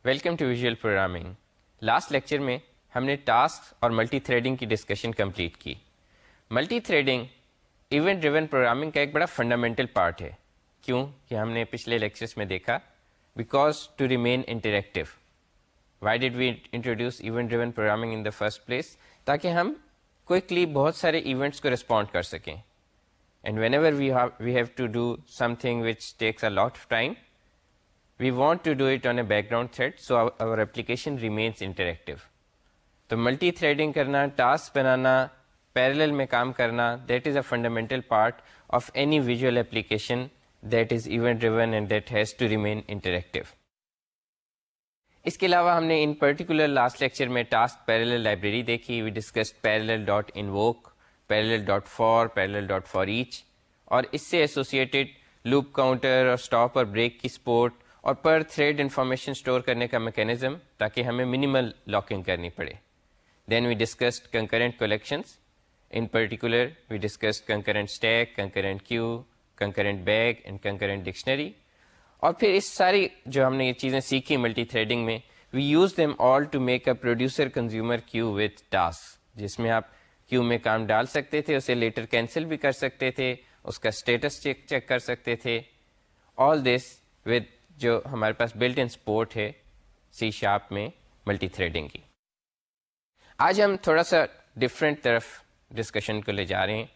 Welcome to visual programming. Last lecture میں ہم نے ٹاسک اور ملٹی تھریڈنگ کی ڈسکشن کمپلیٹ کی. Multithreading event driven programming کا ایک بڑا فنڈامنٹل پارٹ ہے. کیوں کہ ہم نے پچھلے لیکچرز میں دیکھا because to remain interactive. Why did we introduce event driven programming in the first place? تاکہ ہم کوئکلی بہت سارے ایونٹس کو رسپونڈ کر سکیں. And whenever we have to do something which takes a lot of time, we want to do it on a background thread so our application remains interactive. تو multi threading کرنا, task بنانا, parallel میں کام کرنا, that is a fundamental part of any visual application that is event driven and that has to remain interactive. اس کے علاوہ ہم نے in particular last lecture میں task parallel library دیکھی. We discussed parallel.invoke, parallel.for, parallel.forEach, اور اس سے associated loop counter اور اسٹاپ اور بریک کی سپورٹ اور پر تھریڈ انفارمیشن اسٹور کرنے کا میکینزم تاکہ ہمیں منیمل لاکنگ کرنی پڑے. Then we discussed concurrent collections. In particular we discussed concurrent stack, concurrent queue, concurrent bag and concurrent dictionary. اور پھر اس ساری جو ہم نے یہ چیزیں سیکھی ملٹی تھریڈنگ میں, we use them all to make a producer consumer queue with task, جس میں آپ کیو میں کام ڈال سکتے تھے, اسے لیٹر کینسل بھی کر سکتے تھے, اس کا اسٹیٹس چیک کر سکتے تھے. آل دس ود جو ہمارے پاس بلٹ ان سپورٹ ہے سی شارپ میں ملٹی تھریڈنگ کی. آج ہم تھوڑا سا ڈفرینٹ طرف ڈسکشن کو لے جا رہے ہیں.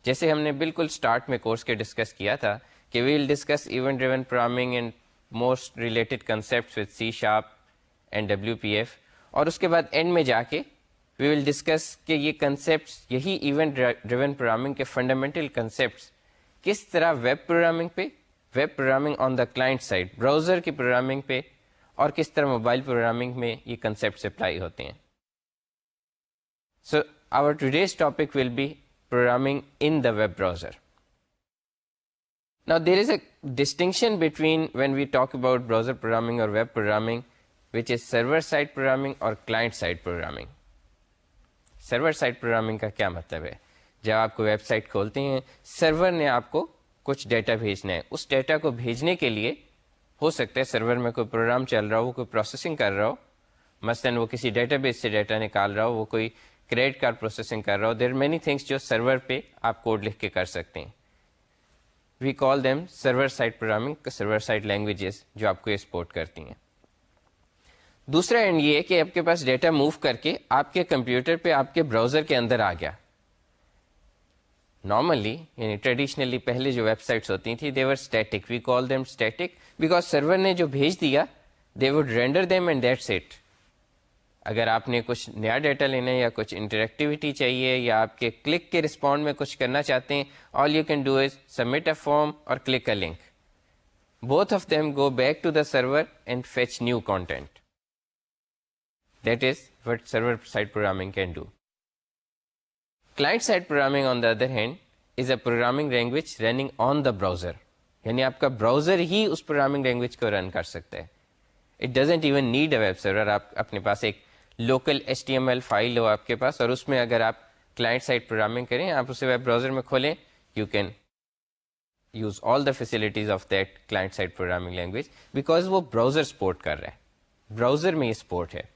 جیسے ہم نے بالکل سٹارٹ میں کورس کے ڈسکس کیا تھا کہ we will discuss event driven programming and most related concepts with C sharp and WPF, اور اس کے بعد اینڈ میں جا کے وی ول ڈسکس کہ یہ کنسیپٹس, یہی ایونٹ ڈریون پروگرامنگ کے فنڈامنٹل کنسیپٹس کس طرح ویب پروگرامنگ پہ, web programming on the client side, browser کی پروگرامنگ پہ, اور کس طرح موبائل پروگرامنگ میں یہ کنسیپٹس اپلائی ہوتے ہیں. So our today's topic will be programming in the web browser. Now there is a distinction between when we talk about browser programming or web programming, which is server side programming or client side programming. Server side programming کا کیا مطلب ہے؟ جب آپ کو web site کھولتے ہیں, سرور نے آپ کو کچھ ڈیٹا بھیجنا ہے. اس ڈیٹا کو بھیجنے کے لیے ہو سکتا ہے سرور میں کوئی پروگرام چل رہا ہو, وہ کوئی پروسیسنگ کر رہا ہو, مثلاً وہ کسی ڈیٹا بیس سے ڈیٹا نکال رہا ہو, وہ کوئی کریڈٹ کارڈ پروسیسنگ کر رہا ہو. دیر آر مینی تھنگس جو سرور پہ آپ کوڈ لکھ کے کر سکتے ہیں. We call them server side programming, server side languages جو آپ کو یہ سپورٹ کرتی ہیں. دوسرا اینڈ یہ ہے کہ آپ کے پاس ڈیٹا موو کر کے آپ کے کمپیوٹر پہ آپ کے براؤزر کے اندر آ گیا. نارملی یعنی ٹریڈیشنلی پہلے جو ویب سائٹس ہوتی تھیں they were static. We call them static because server نے جو بھیج دیا they would render them and that's it. اگر آپ نے کچھ نیا ڈیٹا لینا ہے یا کچھ انٹریکٹیوٹی چاہیے یا آپ کے کلک کے رسپونڈ میں کچھ کرنا چاہتے ہیں, all you can do is submit a form اور click a link. Both of them go back to the server and fetch new content. That is what server-side programming can do. Client-side programming, on the other hand, is a programming language running on the browser. یعنی آپ کا browser ہی اس programming language کو رن کر سکتا ہے. It doesn't even need a web server. آپ اپنے پاس ایک لوکل HTML فائل ہو آپ کے پاس, اور اس میں اگر آپ کلائنٹ سائڈ پروگرامنگ کریں, آپ اسے ویب براؤزر میں کھولیں, you can use all the facilities of that client side programming language because وہ براؤزر سپورٹ کر رہا ہے, براؤزر میں یہ سپورٹ ہے.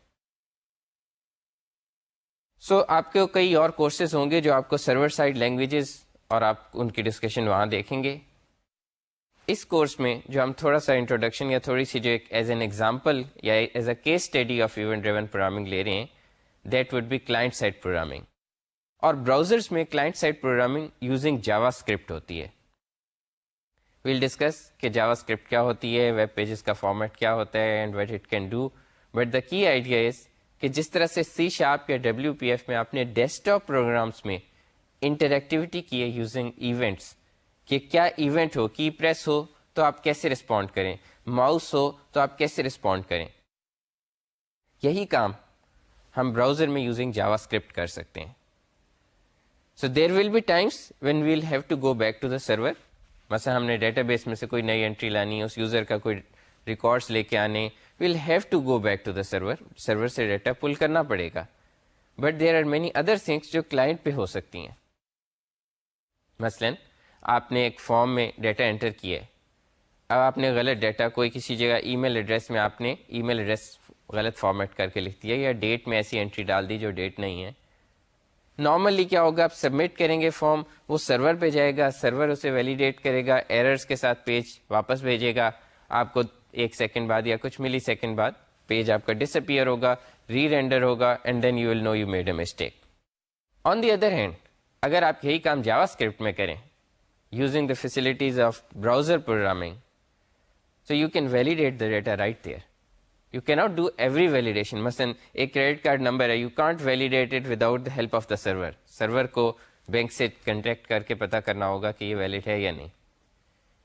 سو آپ کے کئی اور کورسز ہوں گے جو آپ کو سرور سائڈ لینگویجز اور آپ ان کی ڈسکشن وہاں دیکھیں گے. اس کورس میں جو ہم تھوڑا سا انٹروڈکشن یا تھوڑی سی جو ایک ایز این ایگزامپل یا as a case study of event driven programming لے رہے ہیں, that would be client side programming. اور براؤزرس میں client side programming using JavaScript ہوتی ہے. ویل ڈسکس کہ جاوا اسکرپٹ کیا ہوتی ہے, ویب پیجز کا فارمیٹ کیا ہوتا ہے, and what it can do. But the کی آئیڈیا از کہ جس طرح سے سی شارپ یا WPF میں آپ نے ڈیسک ٹاپ پروگرامس میں انٹریکٹیوٹی کی ہے یوزنگ ایونٹس, کہ کیا ایونٹ ہو, کی پریس ہو تو آپ کیسے رسپونڈ کریں, ماؤس ہو تو آپ کیسے رسپونڈ کریں, یہی کام ہم براؤزر میں یوزنگ جاوا اسکرپٹ کر سکتے ہیں. So there will be times when we'll have to go back to the server. مثلا ہم نے ڈیٹا بیس میں سے کوئی نئی انٹری لانی ہے, اس یوزر کا کوئی ریکارڈس لے کے آنے, we'll have to go back to the server. سرور سے ڈیٹا پل کرنا پڑے گا. But there are many other things جو کلائنٹ پہ ہو سکتی ہیں. مثلاً آپ نے ایک فارم میں ڈیٹا انٹر کیا ہے, اب آپ نے غلط ڈیٹا کوئی کسی جگہ ای میل ایڈریس میں آپ نے ای میل ایڈریس غلط فارمیٹ کر کے لکھ دیا یا ڈیٹ میں ایسی انٹری ڈال دی جو ڈیٹ نہیں ہے. نارملی کیا ہوگا, آپ سبمٹ کریں گے فارم, وہ سرور پہ جائے گا, سرور اسے ویلیڈیٹ کرے گا, ایررز کے ساتھ پیج واپس بھیجے گا, آپ کو 1 سیکنڈ بعد یا کچھ ملی سیکنڈ بعد پیج آپ کا ڈس اپیئر ہوگا, ری رینڈر ہوگا, and then you will know you made a mistake. On the other hand اگر آپ یہی کام جاوا اسکرپٹ میں کریں using the facilities of browser programming, so you can validate the data right there. You cannot do every validation. مثلاً ایک credit card number ہے, you can't validate it without the help of the server. سرور کو bank سے contact کر کے پتہ کرنا ہوگا کہ یہ ویلڈ ہے یا نہیں.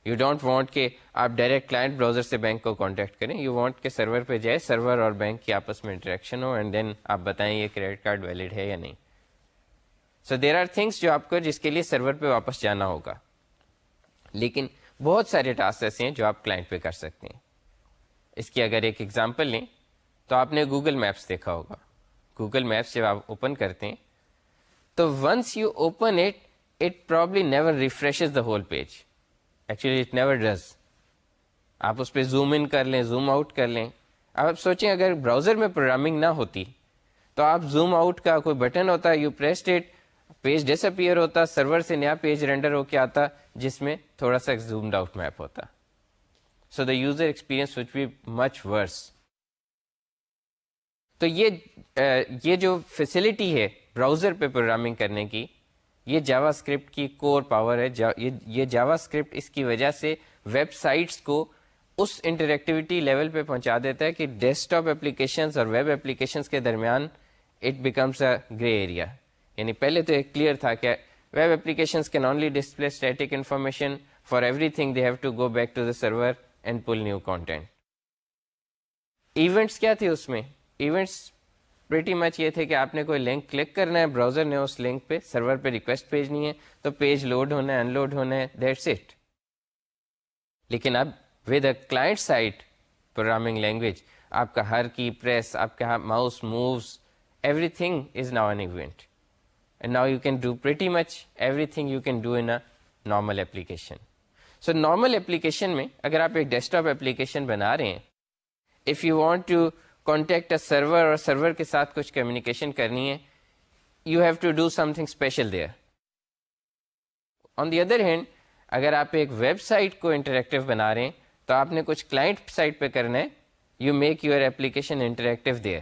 You don't want کہ آپ ڈائریکٹ کلائنٹ براؤزر سے بینک کو کانٹیکٹ کریں. You want کہ سرور پہ جائے, سرور اور بینک کی آپس میں انٹریکشن ہو, اینڈ دین آپ بتائیں یہ کریڈٹ کارڈ ویلڈ ہے یا نہیں. So there are things جو آپ کو جس کے لیے سرور پہ واپس جانا ہوگا, لیکن بہت سارے ٹاسک ایسے ہیں جو آپ کلائنٹ پہ کر سکتے ہیں. اس کی اگر ایک ایگزامپل لیں تو آپ نے گوگل میپس دیکھا ہوگا. گوگل میپس جب آپ اوپن کرتے ہیں تو once you open it probably never refreshes the whole page. Actually it never does. آپ اس پہ زوم ان کر لیں, زوم آؤٹ کر لیں. اب آپ سوچیں اگر براؤزر میں پروگرامنگ نہ ہوتی تو آپ زوم آؤٹ کا کوئی بٹن ہوتا, you pressed it, page disappear ہوتا, سرور سے نیا پیج رینڈر ہو کے آتا جس میں تھوڑا سا زومڈ آؤٹ میپ ہوتا. So the user experience would be much worse. تو یہ جو فیسلٹی ہے براؤزر پہ پروگرامنگ کرنے کی, یہ جاوا اسکرپٹ کی کور پاور ہے. یہ جاوا اسکرپٹ اس کی وجہ سے ویب سائٹس کو اس انٹریکٹیوٹی لیول پہ پہنچا دیتا ہے کہ ڈیسک ٹاپ اپلیکیشنز اور ویب اپلیکیشنز کے درمیان it becomes a grey area. یعنی پہلے تو ایک کلیئر تھا کہ web applications can only display static information, for everything they have to go back to the server and pull new content. Events کیا تھے اس میں؟ ایونٹس پریٹی مچ یہ تھے کہ آپ نے کوئی لنک کلک کرنا ہے, براؤزر نے اس لنک پہ سرور پہ ریکویسٹ بھیجنی ہے, تو پیج لوڈ ہونا ہے, ان لوڈ ہونا ہے, دیٹس اٹ. لیکن اب with a client side programming language آپ کا ہر کی پریس, آپ کا mouse moves, every thing is now an event. And now you can do pretty much everything you can do in a normal application. So normal application میں اگر آپ ایک desk top application بنا رہے ہیں, if you want to contact a server اور سرور کے ساتھ کچھ کمیونیکیشن کرنی ہے, you have to do something special there. On the other hand, اگر آپ ایک ویب سائٹ کو انٹریکٹیو بنا رہے ہیں تو آپ نے کچھ کلائنٹ سائٹ پہ کرنا ہے, you make your application interactive there.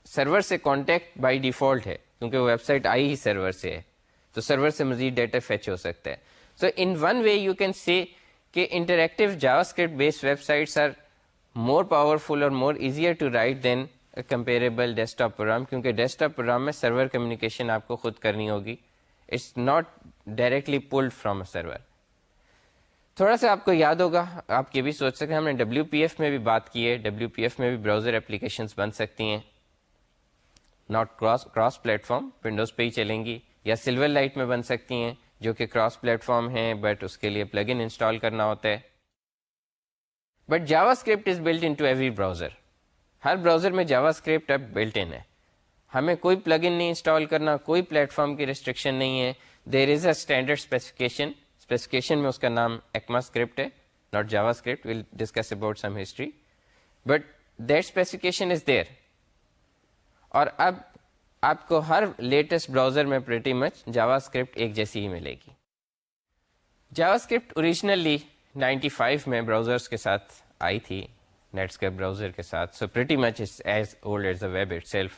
سرور سے کانٹیکٹ بائی ڈیفالٹ ہے کیونکہ وہ ویب سائٹ آئی ہی سرور سے ہے, تو سرور سے مزید ڈیٹا فیچ ہو سکتا ہے. So in one way you can say کہ interactive JavaScript based websites are more powerful اور more easier to write than comparable desktop program, کیونکہ ڈیسک ٹاپ پروگرام میں سرور کمیونیکیشن آپ کو خود کرنی ہوگی, it's not directly pulled from a server. تھوڑا سا آپ کو یاد ہوگا, آپ یہ بھی سوچ سکتے ہیں, ہم نے WPF میں بھی بات کی ہے, WPF میں بھی براؤزر اپلیکیشنز بن سکتی ہیں, not cross plate form, Windows پہ ہی چلیں گی, یا سلور لائٹ میں بن سکتی ہیں جو کہ کراس پلیٹ فارم ہیں بٹ اس کے لیے پلگ ان انسٹال کرنا ہوتا ہے. But JavaScript is built into every browser. ہر براؤزر میں جاوا اسکرپٹ اب بلٹ ان ہے, ہمیں کوئی پلگ ان نہیں انسٹال کرنا, کوئی پلیٹ فارم کی ریسٹرکشن نہیں ہے. دیر از اے اسٹینڈرڈ اسپیسیفکیشن میں اس کا نام ایکما اسکرپٹ ہے, not JavaScript. We'll discuss about some history, but that specification is there. اور اب آپ کو ہر لیٹسٹ براؤزر میں پریٹی مچ جاوا اسکرپٹ ایک جیسی ہی ملے گی. جاوا اسکرپٹ اوریجنلی 95 میں براؤزرس کے ساتھ آئی تھی, نیٹسکیپ براؤزر کے ساتھ, so pretty much is as old as the web itself.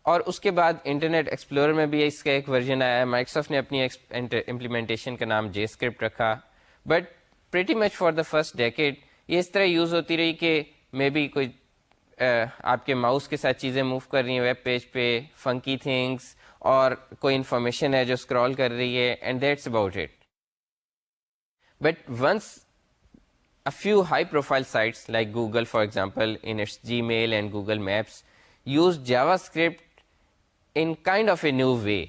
اور اس کے بعد انٹرنیٹ ایکسپلورر میں بھی اس کا ایک ورژن آیا, مائکروسافٹ نے اپنی امپلیمنٹیشن کا نام جے اسکرپٹ رکھا, but pretty much for the first decade یہ اس طرح یوز ہوتی رہی کہ مے بی کوئی آپ کے ماؤس کے ساتھ چیزیں موو کر رہی ہیں ویب پیج پہ, فنکی تھنگس, اور کوئی انفارمیشن ہے جو اسکرال کر رہی ہے, and that's about it. But once a few high profile sites like Google for example in its Gmail and Google Maps use JavaScript in kind of a new way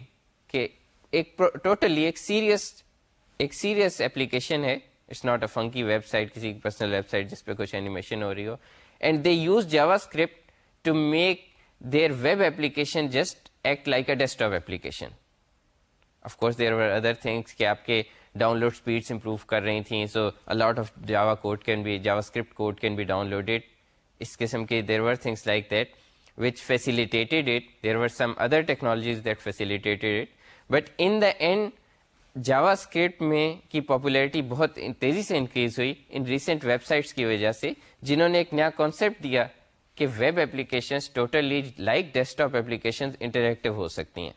کہ ایک totally ایک serious application ہے, it's not a funky website, کسی personal website جس پہ کچھ animation ہو رہی ہو, and they use JavaScript to make their web application just act like a desktop application. Of course there were other things کہ آپ کے down load speeds improve کر رہی تھیں. So a lot of Java code can be JavaScript code can be downloaded. اس قسم کے there were things like that which facilitated it. There were some other technologies that facilitated it. But in the end, JavaScript میں کی popularity بہت تیزی سے increase ہوئی in recent web sites کی وجہ سے, جنہوں نے ایک نیا کانسیپٹ دیا کہ web applications totally like desktop applications interactive ہو سکتی ہیں.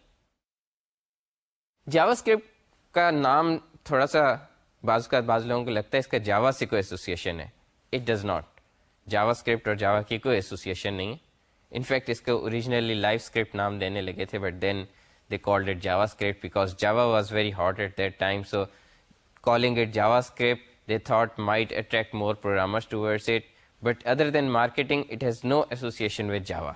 JavaScript کا نام تھوڑا سا بعض لوگوں کو لگتا ہے اس کا جاوا سے کوئی ایسوسیشن ہے. It does not. JavaScript اور جاوا کی کوئی ایسوسیشن نہیں ہے. انفیکٹ اس کو اوریجنلی لائف اسکرپٹ نام دینے لگے تھے, but then they called it JavaScript because Java was very hot at that time. So calling it JavaScript, they thought might attract more programmers towards it. But other than marketing, it has no association with Java.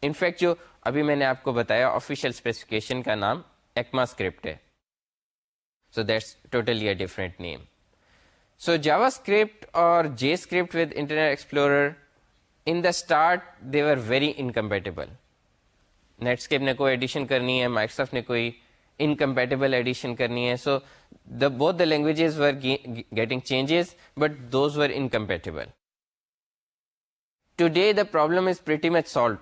In fact, جو ابھی میں نے آپ کو بتایا official specification کا نام ECMAScript ہے. So that's totally a different name. So JavaScript or JScript with Internet Explorer, in the start, they were very incompatible. Netscape نے کوئی ایڈیشن کرنی ہے, مائکروسافٹ نے کوئی انکمپیٹیبل ایڈیشن کرنی ہے. سو both the languages were getting changes, but those were incompatible. Today the problem is pretty much solved.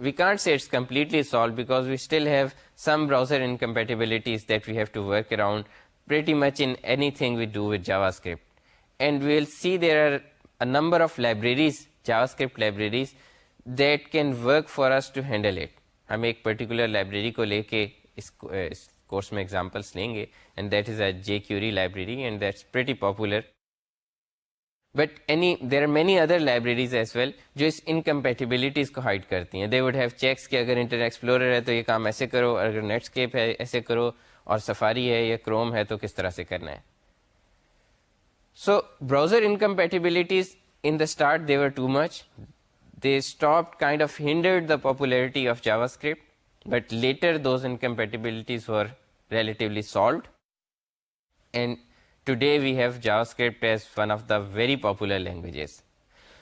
We can't say it's completely solved because we still have some browser incompatibilities that we have to work around pretty much in anything we do with JavaScript. And we'll see there are a number of libraries, JavaScript libraries, that can work for us to handle it. ہم ایک particular library کو لے کے اس course میں examples لیں گے, and that is a jQuery library, and that's pretty popular. But there are many other libraries as well جو اس انکمپیٹیبلٹیز کو ہائڈ کرتی ہیں. دے وڈ ہیو چیکس کہ اگر انٹرنیٹ ایکسپلورر ہے تو یہ کام ایسے کرو, اگر نیٹسکیپ ہے ایسے کرو, اور سفاری ہے یا کروم ہے تو کس طرح سے کرنا ہے. So browser incompatibilities in the start they were too much. They stopped, kind of hindered the popularity of JavaScript, but later those incompatibilities were relatively solved, and today we have JavaScript as one of the very popular languages.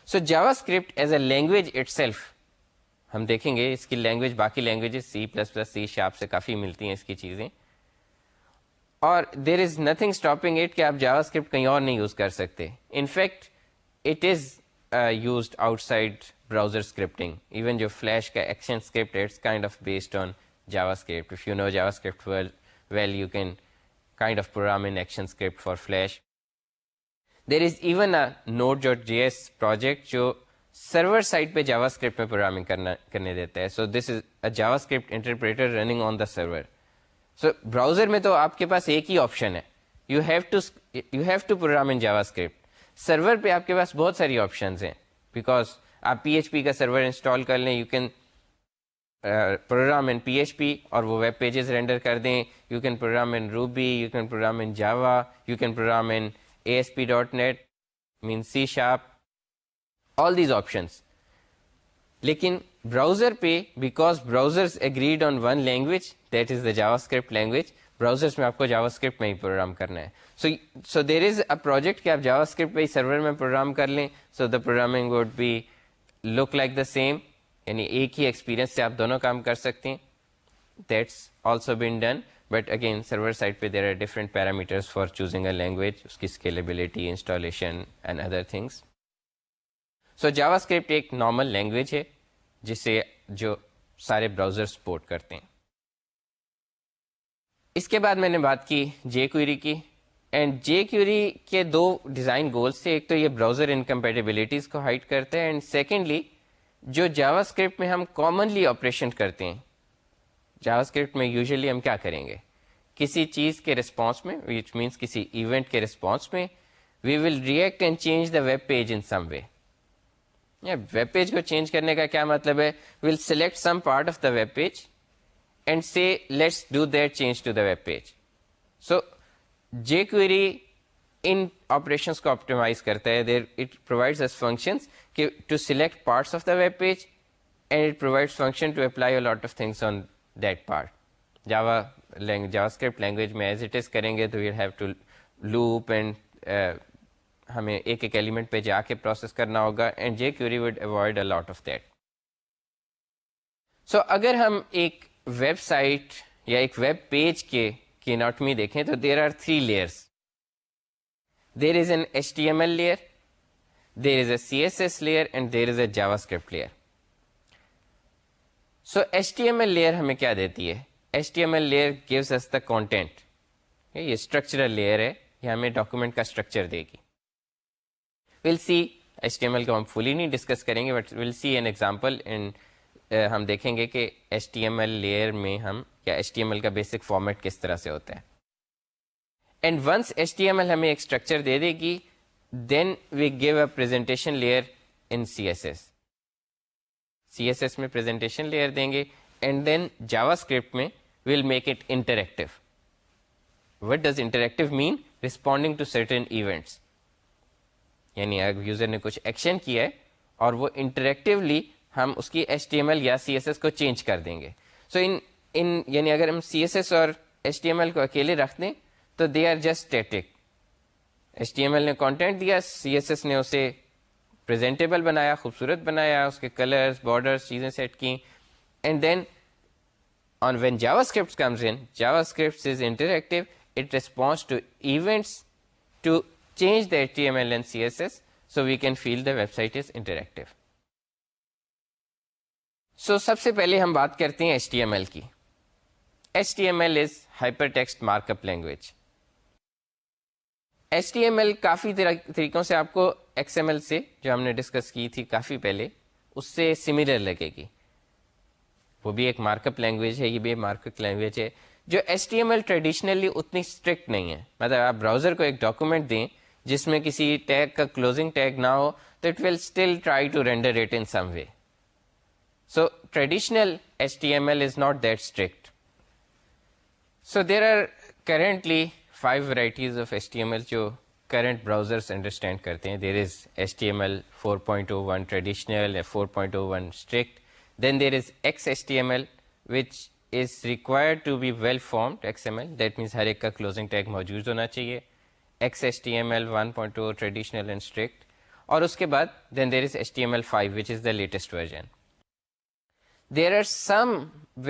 So JavaScript as a language itself, ہم دیکھیں گے اس کی language باقی languages C++, C# سے کافی ملتی ہیں اس کی چیزیں, اور there is nothing stopping it کہ آپ JavaScript کہیں اور نہیں یوز کر سکتے. In fact it is used outside browser scripting. Even جو فلیش کا ایکشن اسکرپٹ ہے, it's kind of based on JavaScript. If you know JavaScript well, you can kind of program in action script for Flash. There is even a Node.js project جو سرور side پہ JavaScript میں programming کرنے دیتا ہے. So this is a JavaScript interpreter running on the server. So browser میں تو آپ کے پاس ایک ہی آپشن ہے, you have to program in JavaScript. سرور پہ آپ کے پاس بہت ساری آپشنز ہیں, بیکاز آپ PHP کا سرور انسٹال کر لیں, you can program in PHP اور وہ ویب پیجز رینڈر کر دیں. You can program in Ruby, you can program in Java, you can program in ASP.NET, means C#, all these options. لیکن browser پہ, because browsers agreed on one language, that is the JavaScript language, browsers میں آپ کو JavaScript میں ہی programme کرنا ہے. سو دیر is a project کہ آپ JavaScript پہ ہی سرور میں پروگرام کر لیں. So the programming would be look like the same, یعنی ایک ہی ایکسپیرینس سے آپ دونوں کام کر سکتے ہیں. That's also been done, but again server side پہ there are different parameters for choosing a language, اس کی scalability, installation and other things. So JavaScript ایک نارمل لینگویج ہے جسے جو سارے براؤزر سپورٹ کرتے ہیں. اس کے بعد میں نے بات کی jQuery کی, اینڈ jQuery کے دو ڈیزائن گولس تھے. ایک تو یہ براؤزر انکمپیٹیبلٹیز کو ہائڈ کرتا ہے, اینڈ سیکنڈلی جو JavaScript میں ہم کامنلی آپریشن کرتے ہیں, JavaScript میں یوزلی ہم کیا کریں گے, کسی چیز کے رسپانس میں, وچ مینس کسی ایونٹ کے رسپانس میں, we will react and change the web page in some way. Web page کو چینج کرنے کا کیا مطلب ہے, we will select some part of the web page and say let's do that change to the web page. So jQuery in operations کو optimize کرتا ہے. There it provides us functions to select parts of the web page, and it provides function to apply a lot of things on that part. JavaScript language میں as it is کریں گے تو we'll have to loop and ہمیں ایک ایک element پہ جا کے پروسیس کرنا ہوگا, and jQuery would avoid a lot of that. So اگر ہم ایک ویب سائٹ یا ایک ویب پیج کے اناٹمی دیکھیں تو there are 3 layers. there is an HTML layer, there is a CSS layer and there is a JavaScript layer. So HTML layer ہمیں کیا دیتی ہے؟ HTML layer gives us the content. یہ structural layer ہے, یہ ہمیں ڈاکومنٹ کا structure دے گی. we'll see HTML کو ہم فلی نہیں ڈسکس کریں گے, but we'll see an example in ہم دیکھیں گے کہ HTML لیئر میں ہم یا HTML کا بیسک فارمیٹ کس طرح سے ہوتا ہے. اینڈ ونس HTML ہمیں ایک اسٹرکچر دے دے گی, then we gave a presentation layer in CSS. CSS میں پریزنٹیشن لیئر دیں گے, اینڈ دین JavaScript میں we'll make it interactive. What does interactive mean? Responding to certain events. یعنی اگر یوزر نے کچھ ایکشن کیا ہے اور وہ انٹریکٹیولی ہم اس کی HTML یا CSS کو چینج کر دیں گے. سو یعنی اگر ہم CSS اور HTML کو اکیلے رکھ دیں تو they are just static. HTML نے کانٹینٹ دیا, CSS نے اسے پریزنٹیبل بنایا, خوبصورت بنایا, اس کے کلرز, بارڈرز, چیزیں سیٹ کی. And then when JavaScript comes in, JavaScript is interactive. It responds to events to change the HTML and CSS, so we can feel the website is interactive. So سب سے پہلے ہم بات کرتے ہیں HTML کی. HTML is hypertext markup language. HTML کافی طریقوں سے آپ کو XML سے, جو ہم نے ڈسکس کی تھی کافی پہلے, اس سے سملر لگے گی. وہ بھی ایک مارک اپ لینگویج ہے, یہ بھی مارک اپ لینگویج ہے. جو HTML ٹریڈیشنلی اتنی اسٹرکٹ نہیں ہے. مطلب آپ براؤزر کو ایک ڈاکومنٹ دیں جس میں کسی ٹیگ کا کلوزنگ ٹیگ نہ ہو, تو it will still try to render it in some way. So traditional HTML is not that strict. So there are currently 5 varieties of HTML جو کرنٹ براؤزرس انڈرسٹینڈ کرتے ہیں. There is HTML 4.01 traditional, 4.01 strict. Then there is XHTML, which is required to be well formed XML. That means ہر ایک کا closing tag موجود ہونا چاہیے. XHTML 1.2 traditional and strict. اور اس کے بعد then there is HTML5, which is the latest version. There are some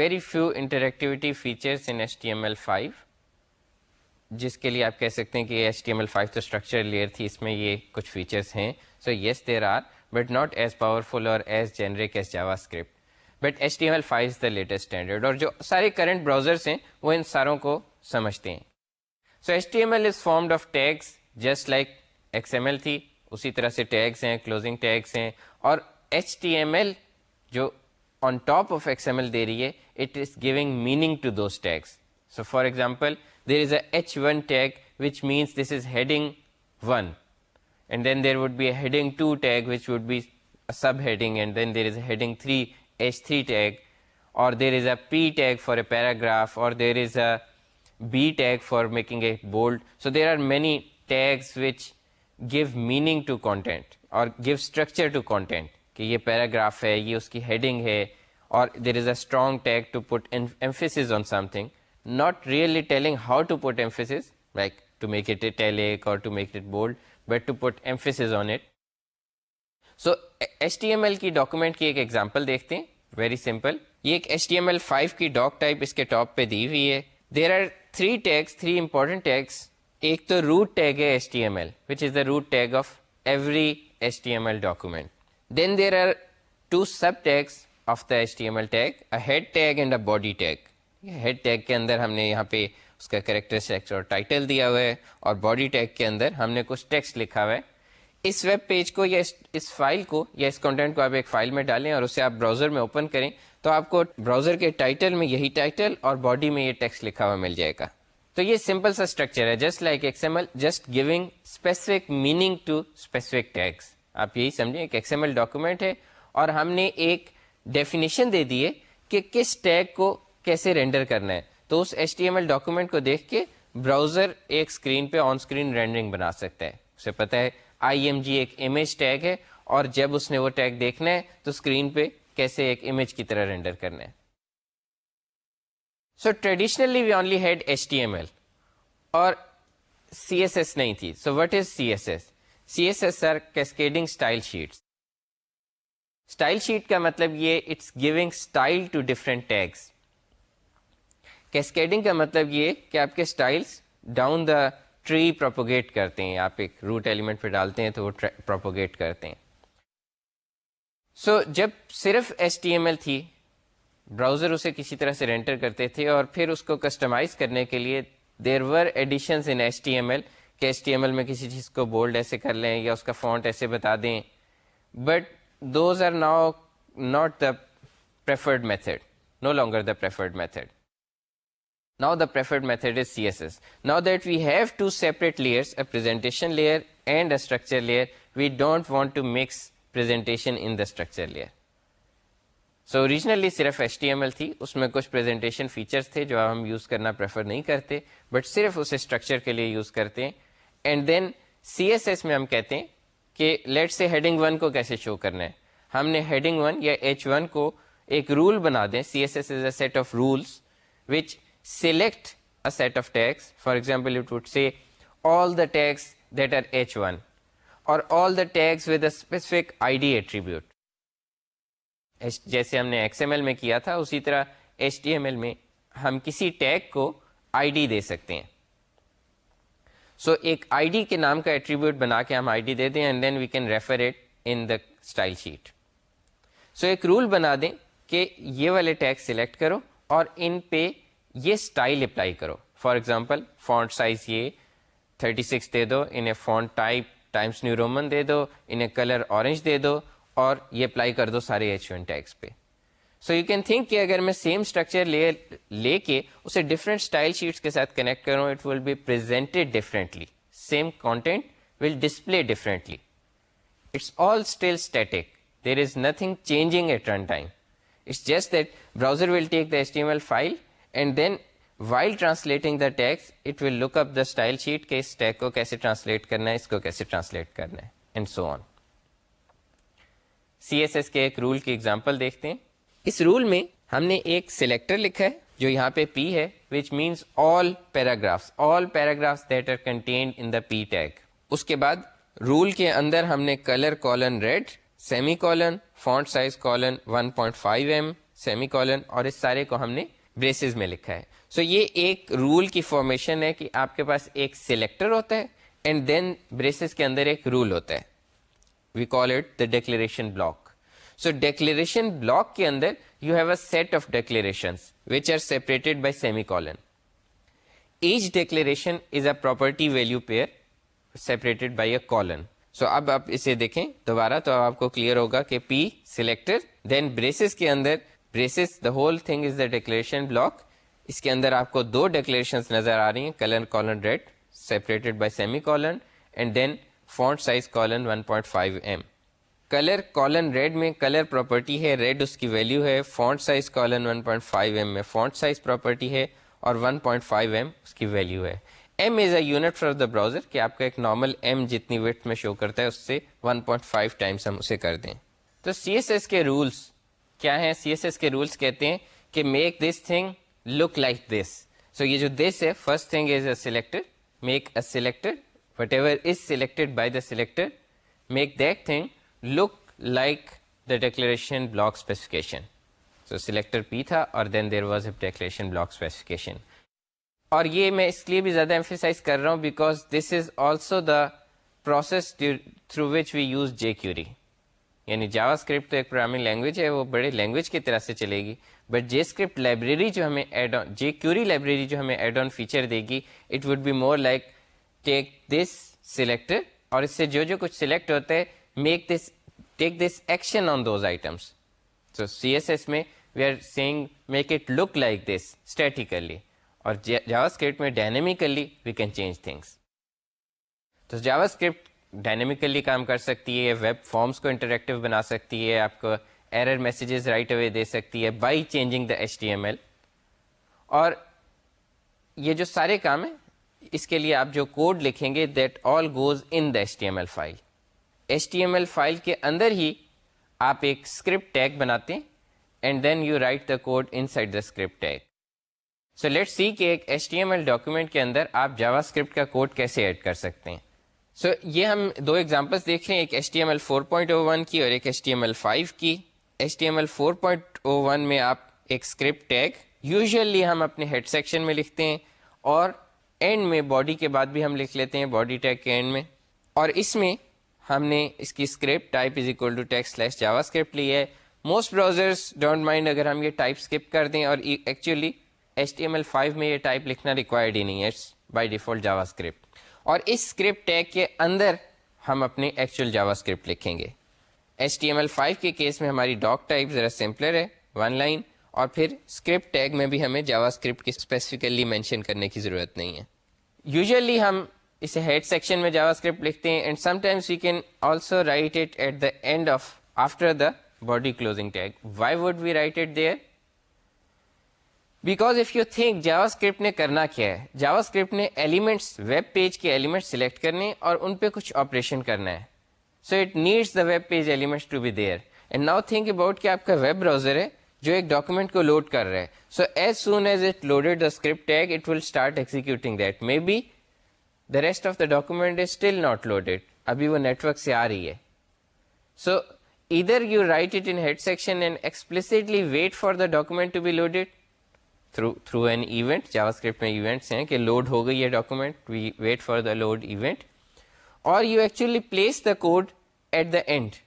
very few interactivity features in HTML5, جس کے لیے آپ کہہ سکتے ہیں کہ HTML5 تو structure layer تھی, اس میں یہ کچھ features ہیں. So yes, there are, but not as powerful or as generic as JavaScript. But HTML5 is the latest standard, اور جو سارے کرنٹ براؤزرس ہیں وہ ان ساروں کو سمجھتے ہیں. سو HTML is formed of tags just like XML تھی, اسی طرح سے ٹیگس ہیں, کلوزنگ ٹیگس ہیں. اور HTML جو آن ٹاپ آف XML دے رہی ہے, it is giving meaning to those tags. So for example there is a H1 tag which means this is heading 1, and then there would be a heading 2 tag which would be sub heading, and then there is a heading 3 H3 tag, or there is a P tag for a paragraph, or there is a B tag for making it bold. So there are many tags which give meaning to content or give structure to content. کہ یہ paragraph ہے, یہ اس کی heading ہے, or there is a strong tag to put emphasis on something, not really telling how to put emphasis, like to make it italic or to make it bold, but to put emphasis on it. So HTML کی document کی ایک example دیکھتے ہیں, very simple. یہ ایک HTML5 کی ڈاک type اس کے ٹاپ پہ دی ہوئی ہے. There are 3 tags, 3 important tags. ایک تو روٹ ٹیگ ہے HTML, which is the root tag of every HTML document. Then there are 2 sub tags of the HTML tag, a head tag and a body tag. Head tag کے اندر ہم نے یہاں پہ اس کا کریکٹرسٹکس اور title دیا ہوا ہے, اور باڈی ٹیگ کے اندر ہم نے کچھ ٹیکسٹ لکھا ہوا ہے. اس ویب پیج کو یا اس فائل کو یا اس کنٹینٹ کو آپ ایک فائل میں ڈالیں اور اسے آپ براؤزر میں اوپن کریں, تو آپ کو براؤزر کے ٹائٹل میں یہی ٹائٹل اور باڈی میں یہ ٹیکسٹ لکھا ہوا مل جائے گا. تو یہ سمپل سا اسٹرکچر ہے, just like XML, just giving specific meaning to specific tags. آپ یہی سمجھیں ایک XML ڈاکومنٹ ہے اور ہم نے ایک ڈیفینیشن دے دی ہے کہ کس ٹیگ کو کیسے رینڈر کرنا ہے. تو اس HTML ڈاکومنٹ کو دیکھ کے براؤزر ایک اسکرین پہ آن اسکرین رینڈرنگ بنا سکتا ہے. اسے پتہ ہے IMG ایک امیج ٹیگ ہے, اور جب اس نے وہ ٹیگ دیکھنا ہے تو اسکرین پہ کیسے ایک امیج کی طرح رینڈر کرنا ہے. So traditionally we only had HTML اور CSS نہیں تھی. So what is CSS? CSS are cascading style sheets. Style sheet کا مطلب یہ it's giving style to different tags. Cascading کا مطلب یہ کہ آپ کے styles down the tree propagate کرتے ہیں, آپ ایک روٹ ایلیمنٹ پہ ڈالتے ہیں تو وہ پروپوگیٹ کرتے ہیں. سو جب صرف HTML تھی, براؤزر اسے کسی طرح سے رینڈر کرتے تھے, اور پھر اس کو کسٹمائز کرنے کے لیے دیر ور ایڈیشنز ان HTML کہ HTML میں کسی چیز کو بولڈ ایسے کر لیں یا اس کا فونٹ ایسے بتا دیں, but those are now not the preferred method, no longer the preferred method. Now the preferred method is CSS. Now that we have two separate layers, a presentation layer and a structure layer, we don't want to mix presentation in the structure layer. So originally صرف HTML تھی, اس میں کچھ presentation features تھے جو ہم use کرنا prefer نہیں کرتے, بٹ صرف اسے structure کے لیے یوز کرتے ہیں. اینڈ دین CSS میں ہم کہتے ہیں کہ لیٹ سے heading 1 کو کیسے شو کرنا ہے. ہم نے heading 1 یا H1 کو ایک رول بنا دیں. CSS is a set of rules which select a set of tags. For example, it would say all the tags that are H1 or all the tags with a specific ID attribute. جیسے ہم نے XML میں کیا تھا اسی طرح HTML میں ہم کسی ٹیگ کو ID دے سکتے ہیں. سو ایک ID کے نام کا ایٹریبیوٹ بنا کے ہم ID دے دیں and then we can refer it in the style sheet. So ایک رول بنا دیں کہ یہ والے ٹیگ سلیکٹ کرو اور ان پہ یہ اسٹائل اپلائی کرو. فار ایگزامپل فونٹ سائز یہ 36 دے دو, انہیں font type Times New Roman دے دو, انہیں کلر اورنج دے دو, اور یہ اپلائی کر دو سارے H1 ٹیگس پہ. سو یو کین تھنک کہ اگر میں سیم اسٹرکچر لے کے اسے ڈفرینٹ اسٹائل شیٹس کے ساتھ کنیکٹ کروں, it will be presented differently, same content will display differently. It's all still static, there is nothing changing at runtime. It's just that browser will take the HTML file and then while translating the text it will look up the style sheet کہ اس tag کو کیسے translate کرنا ہے, اس کو کیسے translate کرنا ہے, and so on. CSS کے ایک رول کی ایگزامپل دیکھتے ہیں. اس رول میں ہم نے ایک سلیکٹر لکھا ہے جو یہاں پہ P ہے, which means all paragraphs that are contained in the P tag. اس کے بعد رول کے اندر ہم نے colour colon red semicolon font size colon 1.5 m semicolon, اور اس سارے کو ہم نے بریسز میں لکھا ہے. سو یہ ایک رول کی فارمیشن ہے کہ آپ کے پاس ایک سلیکٹر ہوتا ہے اینڈ دین بریسز کے اندر ایک رول ہوتا ہے. We call it the declaration block. So declaration block کے اندر you have a set of declarations which are separated by semicolon. Each declaration is a property value pair separated by a colon. So اب آپ اسے دیکھیں دوبارہ تو آپ کو کلیئر ہوگا کہ P سلیکٹر دین بریسز کے اندر, braces the whole thing is the declaration block. اس کے اندر آپ کو دو ڈیکلیریشنز نظر آ رہی ہیں, colour colon red separated by semicolon and then font size colon 1.5 m. Colour colon red میں کلر پراپرٹی ہے, ریڈ اس کی ویلیو ہے, فونٹ سائز کولن 1.5 m میں فونٹ سائز پراپرٹی ہے اور 1.5 m اس کی ویلیو ہے. M is a unit for the browser کہ آپ کا ایک نارمل M جتنی وڈتھ میں شو کرتا ہے اس سے 1.5 ٹائمس ہم اسے کر دیں. تو CSS کے رولس کیا ہیں؟ CSS کے رولس کہتے ہیں کہ make this thing look like this. So یہ جو دس ہے, first thing is a selector, make a selector whatever is selected by the selector, make that thing look like the declaration block specification. So selector P تھا اور then there was a declaration block specification. اور یہ میں اس لیے بھی زیادہ emphasise کر رہا ہوں because this is also the process through which we use JQuery. یعنی جاوا اسکرپٹ تو ایک پروگرامنگ لینگویج ہے, وہ بڑے لینگویج کی طرح سے چلے گی, بٹ جے اسکرپٹ لائبریری جو ہمیں ایڈ آن, JQuery لائبریری جو ہمیں ایڈ آن فیچر دے گی, it would be more like take this selector, اور اس سے جو کچھ سلیکٹ ہوتا ہے make this take this action on those items. So CSS میں we are seeing make it look like this statically, اور جاوا اسکرپٹ میں dynamically we can change things. تو جاوا اسکرپٹ ڈائنیمیکلی کام کر سکتی ہے, ویب فارمس کو انٹریکٹیو بنا سکتی ہے, آپ کو ایرر میسیجز رائٹ اوے دے سکتی ہے بائی چینجنگ دا HTML. اور یہ جو سارے کام ہیں اس کے لیے آپ جو کوڈ لکھیں گے that all goes in the HTML file. HTML file کے اندر ہی آپ ایک اسکرپٹ ٹیگ بناتے ہیں and then you write the code inside the script tag. So let's see کہ ایک HTML ڈاکیومنٹ کے اندر آپ جاوا اسکرپٹ کا کوڈ کیسے ایڈ کر سکتے ہیں. سو یہ ہم دو ایگزامپلس دیکھ رہے ہیں, ایک HTML 4.01 کی اور ایک HTML 5 کی. HTML 4.01 میں آپ ایک اسکرپٹ ٹیگ یوزلی ہم اپنے ہیڈ سیکشن میں لکھتے ہیں, اور اینڈ میں باڈی کے بعد بھی ہم لکھ لیتے ہیں باڈی ٹیگ کے اینڈ میں. اور اس میں ہم نے اس کی script type is equal to text slash JavaScript لی ہے. موسٹ براؤزرس ڈونٹ مائنڈ اگر ہم یہ ٹائپ اسکپ کر دیں, اور ایکچولی HTML5 میں یہ ٹائپ لکھنا ریکوائرڈ ہی نہیں ہے, it's by default JavaScript. اور اس اسکرپٹ ٹیگ کے اندر ہم اپنے ایکچوئل جاوا اسکرپٹ لکھیں گے. HTML5 کے کیس میں ہماری ڈاک ٹائپ ذرا سمپلر ہے, 1 لائن, اور پھر اسکرپٹ ٹیگ میں بھی ہمیں جاوا اسکرپٹ کی اسپیسیفکلی مینشن کرنے کی ضرورت نہیں ہے. یوزلی ہم اسے ہیڈ سیکشن میں جاوا اسکرپٹ لکھتے ہیں, and sometimes we can also write it at the end of after the body closing tag. Why would we write it there? Because if you think JavaScript نے کرنا کیا ہے, JavaScript نے elements, web page کے elements select کرنے اور ان پہ کچھ آپریشن کرنا ہے. So it needs the web page elements to be there. And now think about کہ آپ کا ویب براؤزر ہے جو ایک ڈاکومنٹ کو لوڈ کر رہا ہے. So as soon as it loaded the script tag it will start executing that. Maybe the rest of the document is still not loaded, ابھی وہ نیٹورک سے آ رہی ہے. سو either you write it in head section and explicitly wait for the document to be loaded through an event. JavaScript میں events ہیں کہ load ہو گئی ہے document, we wait for the load event, or you actually place the code at the end,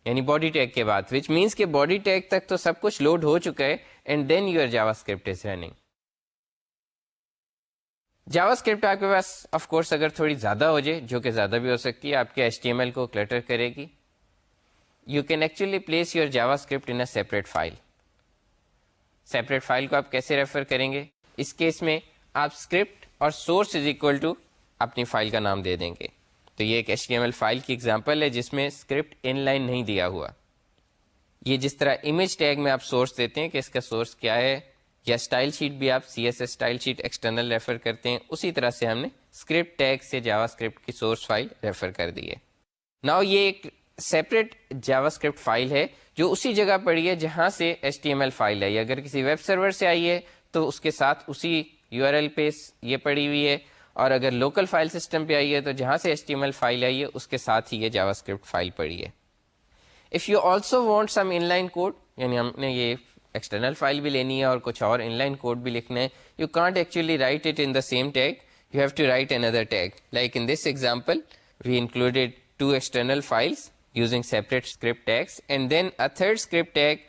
یعنی body tag کے بعد, which means کہ body tag تک تو سب کچھ load ہو چکا ہے and then your JavaScript is running. JavaScript آپ کے پاس of course اگر تھوڑی زیادہ ہو جائے, جو کہ زیادہ بھی ہو سکتی ہے, آپ کے HTML کو clutter کرے گی. You can actually place your JavaScript in a separate file. Separate file کو آپ کیسے ریفر کریں گے؟ اس کیس میں آپ script اور source is equal to اپنی فائل کا نام دے دیں گے. تو یہ ایک HTML فائل کی ایگزامپل ہے جس میں script ان لائن نہیں دیا ہوا. یہ جس طرح امیج ٹیگ میں آپ سورس دیتے ہیں کہ اس کا سورس کیا ہے, یا اسٹائل شیٹ بھی آپ CSS style sheet external refer کرتے ہیں, اسی طرح سے ہم نے script ٹیگ سے JavaScript کی سورس فائل ریفر کر دی ہے. Now یہ ایک سیپریٹ جاوا اسکرپٹ فائل ہے جو اسی جگہ پڑی ہے جہاں سے HTML فائل ہے. اگر کسی ویب سرور سے آئی ہے تو اس کے ساتھ اسی URL پہ یہ پڑی ہوئی ہے, اور اگر لوکل فائل سسٹم پہ آئی ہے تو جہاں سے HTML فائل آئی ہے اس کے ساتھ ہی یہ جاوا اسکرپٹ فائل پڑی ہے. If you also want some inline code, یعنی ہم نے یہ ایکسٹرنل فائل بھی لینی ہے اور کچھ اور ان لائن کوڈ بھی لکھنا ہے, you can't actually write it in the same tag, you have to write اندر tag. Like in this example we included 2 external files using separate script tags and then a third script tag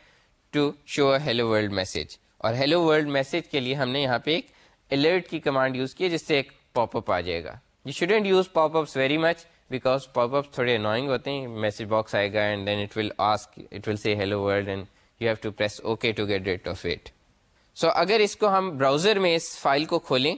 to show a hello world message. اور hello world message کے لیے ہم نے یہاں پہ ایک alert کی کمانڈ یوز کی ہے جس سے ایک پاپ اپ آ جائے گا. You shouldn't use pop-ups very much because pop-ups تھوڑے annoying ہوتے ہیں. میسج باکس آئے گا and then it will say hello world and you have to press OK to get rid of it. So اگر اس کو ہم براؤزر میں اس file کو کھولیں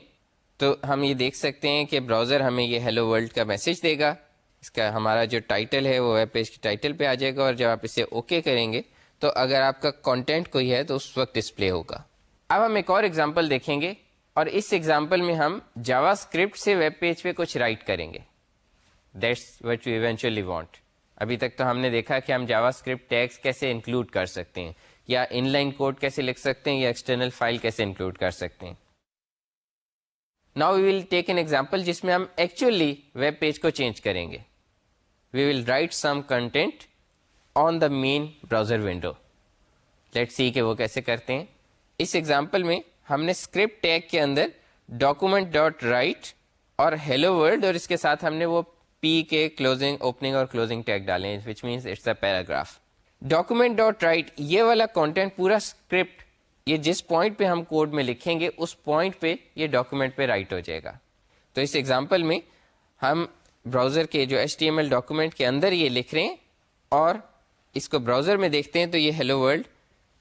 تو ہم یہ دیکھ سکتے ہیں کہ براؤزر ہمیں یہ hello world کا میسج دے گا. اس کا ہمارا جو ٹائٹل ہے وہ ویب پیج کے ٹائٹل پہ آ جائے گا, اور جب آپ اسے اوکے کریں گے تو اگر آپ کا کانٹینٹ کوئی ہے تو اس وقت ڈسپلے ہوگا. اب ہم ایک اور ایگزامپل دیکھیں گے, اور اس ایگزامپل میں ہم جاوا اسکرپٹ سے ویب پیج پہ کچھ رائٹ کریں گے. That's what you eventually want. ابھی تک تو ہم نے دیکھا کہ ہم جاوا اسکرپٹ ٹیگس کیسے انکلوڈ کر سکتے ہیں, یا ان لائن کوڈ کیسے لکھ سکتے ہیں, یا ایکسٹرنل فائل کیسے انکلوڈ کر سکتے ہیں. Now we will take an example جس میں ہم ایکچولی ویب پیج کو چینج کریں گے. We will write some content on the main browser window. Let's see کہ وہ کیسے کرتے ہیں. اس ایگزامپل میں ہم نے اسکرپٹ ٹیگ کے اندر document.write اور hello world, اور اس کے ساتھ ہم نے وہ P کے کلوزنگ, اوپننگ اور کلوزنگ ٹیگ ڈالے ہیں, which means it's a paragraph. document.write یہ والا کانٹینٹ پورا اسکرپٹ, یہ جس پوائنٹ پہ ہم کوڈ میں لکھیں گے اس پوائنٹ پہ یہ ڈاکومنٹ پہ رائٹ ہو جائے گا. تو اس ایگزامپل میں ہم براؤزر کے جو HTML ڈاکومنٹ کے اندر یہ لکھ رہے ہیں, اور اس کو براؤزر میں دیکھتے ہیں تو یہ ہیلو ورلڈ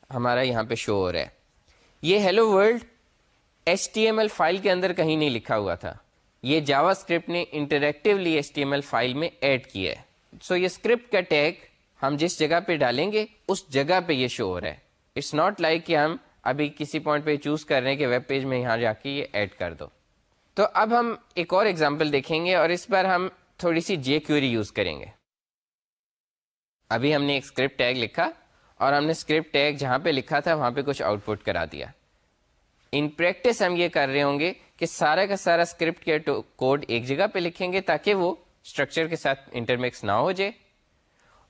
ہمارا یہاں پہ شو ہو رہا ہے. یہ ہیلو ورلڈ HTML فائل کے اندر کہیں نہیں لکھا ہوا تھا, یہ جاوا اسکرپٹ نے انٹریکٹیولی HTML فائل میں ایڈ کیا ہے. سو یہ اسکرپٹ کا ٹیگ ہم جس جگہ پہ ڈالیں گے اس جگہ پہ یہ شو ہو رہا ہے. اٹس ناٹ لائک کہ ہم ابھی کسی پوائنٹ پہ چوز کر رہے ہیں کہ ویب پیج میں یہاں جا کے یہ ایڈ کر دو. تو اب ہم ایک اور ایگزامپل دیکھیں گے, اور اس بار ہم تھوڑی سی jQuery یوز کریں گے. ابھی ہم نے ایک اسکرپٹ ٹیگ لکھا اور ہم نے اسکرپٹ ٹیگ جہاں پہ لکھا تھا وہاں پہ کچھ آؤٹ پٹ کرا دیا. ان پریکٹس ہم یہ کر رہے ہوں گے کہ سارا کا سارا اسکرپٹ کے کوڈ ایک جگہ پہ لکھیں گے تاکہ وہ اسٹرکچر کے ساتھ انٹرمکس نہ ہو جائے,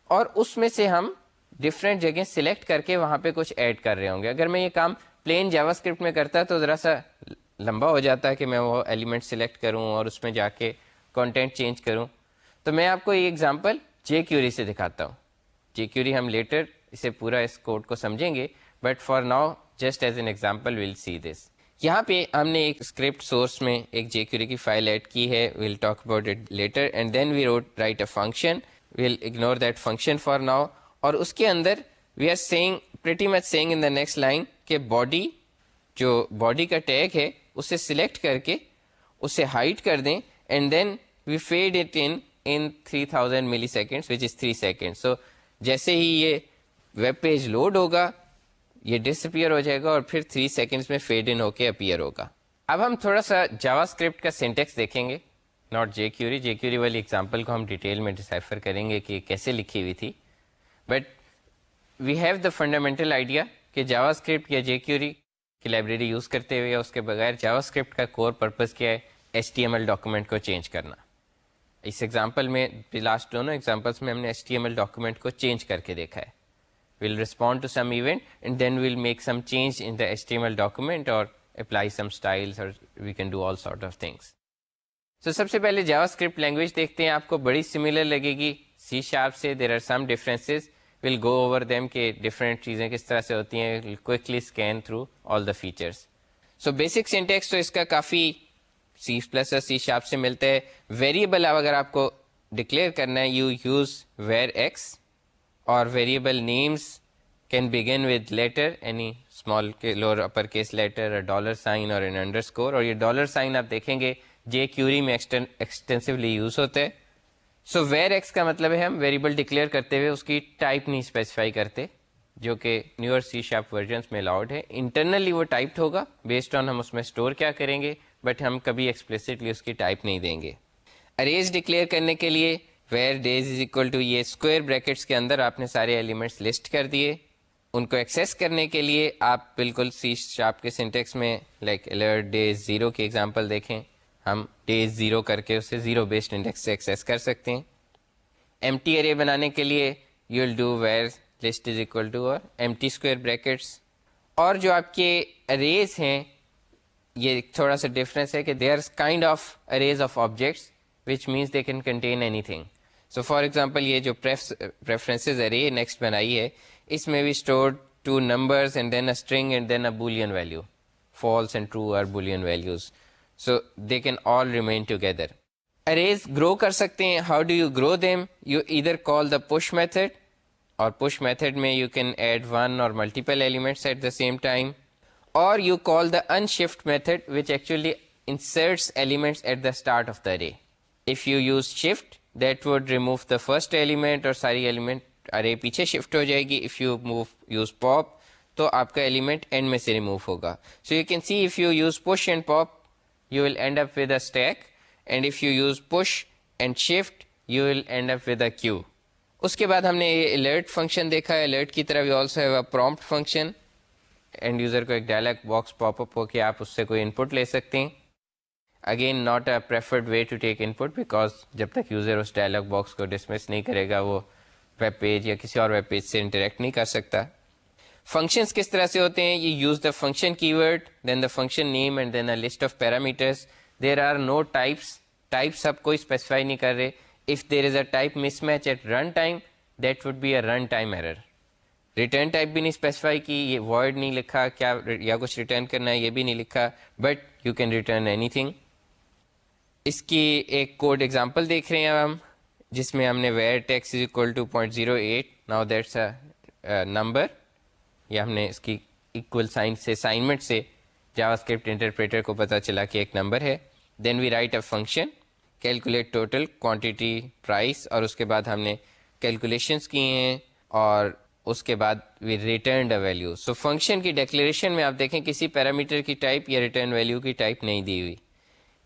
اور اس میں سے ہم ڈفرینٹ جگہ سلیکٹ کر کے وہاں پہ کچھ ایڈ کر رہے ہوں گے. اگر میں یہ کام پلین جاوا اسکرپٹ میں کرتا تو ذرا سا لمبا ہو جاتا ہے کہ میں وہ ایلیمنٹ سلیکٹ کروں اور اس میں جا کے کانٹینٹ چینج کروں. تو میں آپ کو یہ ایگزامپل جے کیوری سے دکھاتا ہوں. جے کیوری ہم لیٹر اسے پورا اس کوڈ کو سمجھیں گے, but for now just as an example we'll see this. یہاں پہ ہم نے ایک اسکرپٹ سورس میں ایک جے کیوری کی فائل ایڈ کی ہے, we'll talk about it later, and then we write a function, we'll ignore that function for now. اور اس کے اندر we are seeing pretty much seeing in the next line کہ body, جو body کا tag ہے اسے سلیکٹ کر کے اسے ہائڈ کر دیں, and then we fade it in 3000 ملی سیکنڈس وچ از 3 سیکنڈ. سو جیسے ہی یہ ویب پیج لوڈ ہوگا یہ ڈس اپیئر ہو جائے گا اور پھر 3 سیکنڈس میں فیڈ ان ہو کے اپیئر ہوگا. اب ہم تھوڑا سا جاوا اسکرپٹ کا سینٹیکس دیکھیں گے, not jQuery. JQuery والی ایگزامپل کو ہم ڈیٹیل میں ڈسائفر کریں گے کہ کیسے لکھی ہوئی تھی, but we have the fundamental idea کہ جاوا اسکرپٹ یا جے کیوری کی لائبریری یوز کرتے ہوئے یا اس کے بغیر جاوا اسکرپٹ کا کور پرپز کیا ہے, HTML ڈاکومنٹ کو چینج کرنا. اس ایگزامپل میں لاسٹ دونوں ایگزامپلس میں ہم نے HTML ڈاکومنٹ کو چینج کر کے دیکھا ہے. we'll respond to some event and then we'll make some change in the HTML document or apply some styles, or we can do all sort of things. So سب سے پہلے جاوا script language دیکھتے ہیں, آپ کو بڑی سملر لگے گی C sharp سے. there are some differences, we'll go over them کہ ڈفرینٹ چیزیں کس طرح سے ہوتی ہیں. we'll quickly scan through all the features. So basic syntax تو اس کا کافی سی پلس اور سی شارپ سے ملتا ہے. ویریبل اگر آپ کو ڈکلیئر کرنا ہے, یو یوز ویئر ایکس, اور variable names can begin with letter, any small lower upper case letter, dollar sign اور ان انڈر اسکور. اور یہ ڈالر سائن آپ دیکھیں گے جے کیوری میں ایکسٹینسولی یوز ہوتا ہے. سو ویئر ایکس کا مطلب ہے ہم ویریبل ڈکلیئر کرتے ہوئے اس کی ٹائپ نہیں اسپیسیفائی کرتے, جو کہ نیور سی شارپ ورژنس میں الاؤڈ ہے. انٹرنلی وہ ٹائپڈ ہوگا بیسڈ آن ہم اس میں اسٹور کیا کریں گے, بٹ ہم کبھی ایکسپلیسٹلی اس کی ٹائپ نہیں دیں گے. اریز ڈکلیئر کرنے کے لیے var days is equal to, یہ اسکوائر بریکٹس کے اندر آپ نے سارے ایلیمنٹس لسٹ کر دیے. ان کو ایکسیس کرنے کے لیے آپ بالکل سی شارپ کے سینٹیکس میں لائک الرٹ ڈیز زیرو کی ایگزامپل دیکھیں, ہم ڈیز زیرو کر کے اسے زیرو بیسڈ انڈیکس سے ایکسیس کر سکتے ہیں. ایم ٹی ارے بنانے کے لیے you will do var list is equal to اور ایم ٹی اسکوائر بریکٹس. اور جو آپ کے اریز ہیں یہ تھوڑا سا ڈفرینس ہے کہ they are kind of arrays of objects which means they can contain anything. So for example یہ جو preferences array next بنائی ہے, اس میں بھی stored 2 numbers and then a string and then a boolean value, false and true are boolean values, so they can all remain together. Arrays grow کر سکتے ہیں. How do you grow them? You either call the push method, اور push method میں you can add one or multiple elements at the same time, or you call the unshift method which actually inserts elements at the start of the array. If you use shift, that would remove the first element اور ساری element array پیچھے shift ہو جائے گی. if you use pop تو آپ کا element and میں سے ریموو ہوگا. so you can see if you use push and pop you will end up with a stack, and if you use push and shift you will end up with a queue. اس کے بعد ہم نے یہ alert function دیکھا ہے. alert کی طرف you also have a prompt function, and user کو ایک ڈائلاگ باکس پاپ اپ ہو کے آپ اس سے کوئی ان پٹ لے سکتے ہیں. Again not a preferred way to take input, because جب تک یوزر اس ڈائلاگ باکس کو ڈسمس نہیں کرے گا وہ ویب پیج یا کسی اور ویب پیج سے انٹریکٹ نہیں کر سکتا. فنکشنس کس طرح سے ہوتے ہیں, یہ use the function keyword, then the function name and then a list of parameters. There are no types, types آپ کوئی اسپیسیفائی نہیں کر رہے. If there is a type mismatch at run time that would be a run time error. Return type بھی نہیں specify کی, یہ wide نہیں لکھا کیا یا کچھ ریٹرن کرنا ہے یہ بھی نہیں لکھا, but you can return anything. اس کی ایک کوڈ ایگزامپل دیکھ رہے ہیں ہم, جس میں ہم نے var tax is equal to 0.08, now that's a number. یا ہم نے اس کی ایکول سائن سے اسائنمنٹ سے جاوا اسکرپٹ انٹرپریٹر کو پتہ چلا کہ ایک نمبر ہے. Then we write a function calculate total quantity price, اور اس کے بعد ہم نے کیلکولیشنس کی ہیں اور اس کے بعد we returned a value. So function کی ڈیکلیریشن میں آپ دیکھیں کسی پیرامیٹر کی ٹائپ یا ریٹرن ویلیو کی ٹائپ نہیں دی ہوئی.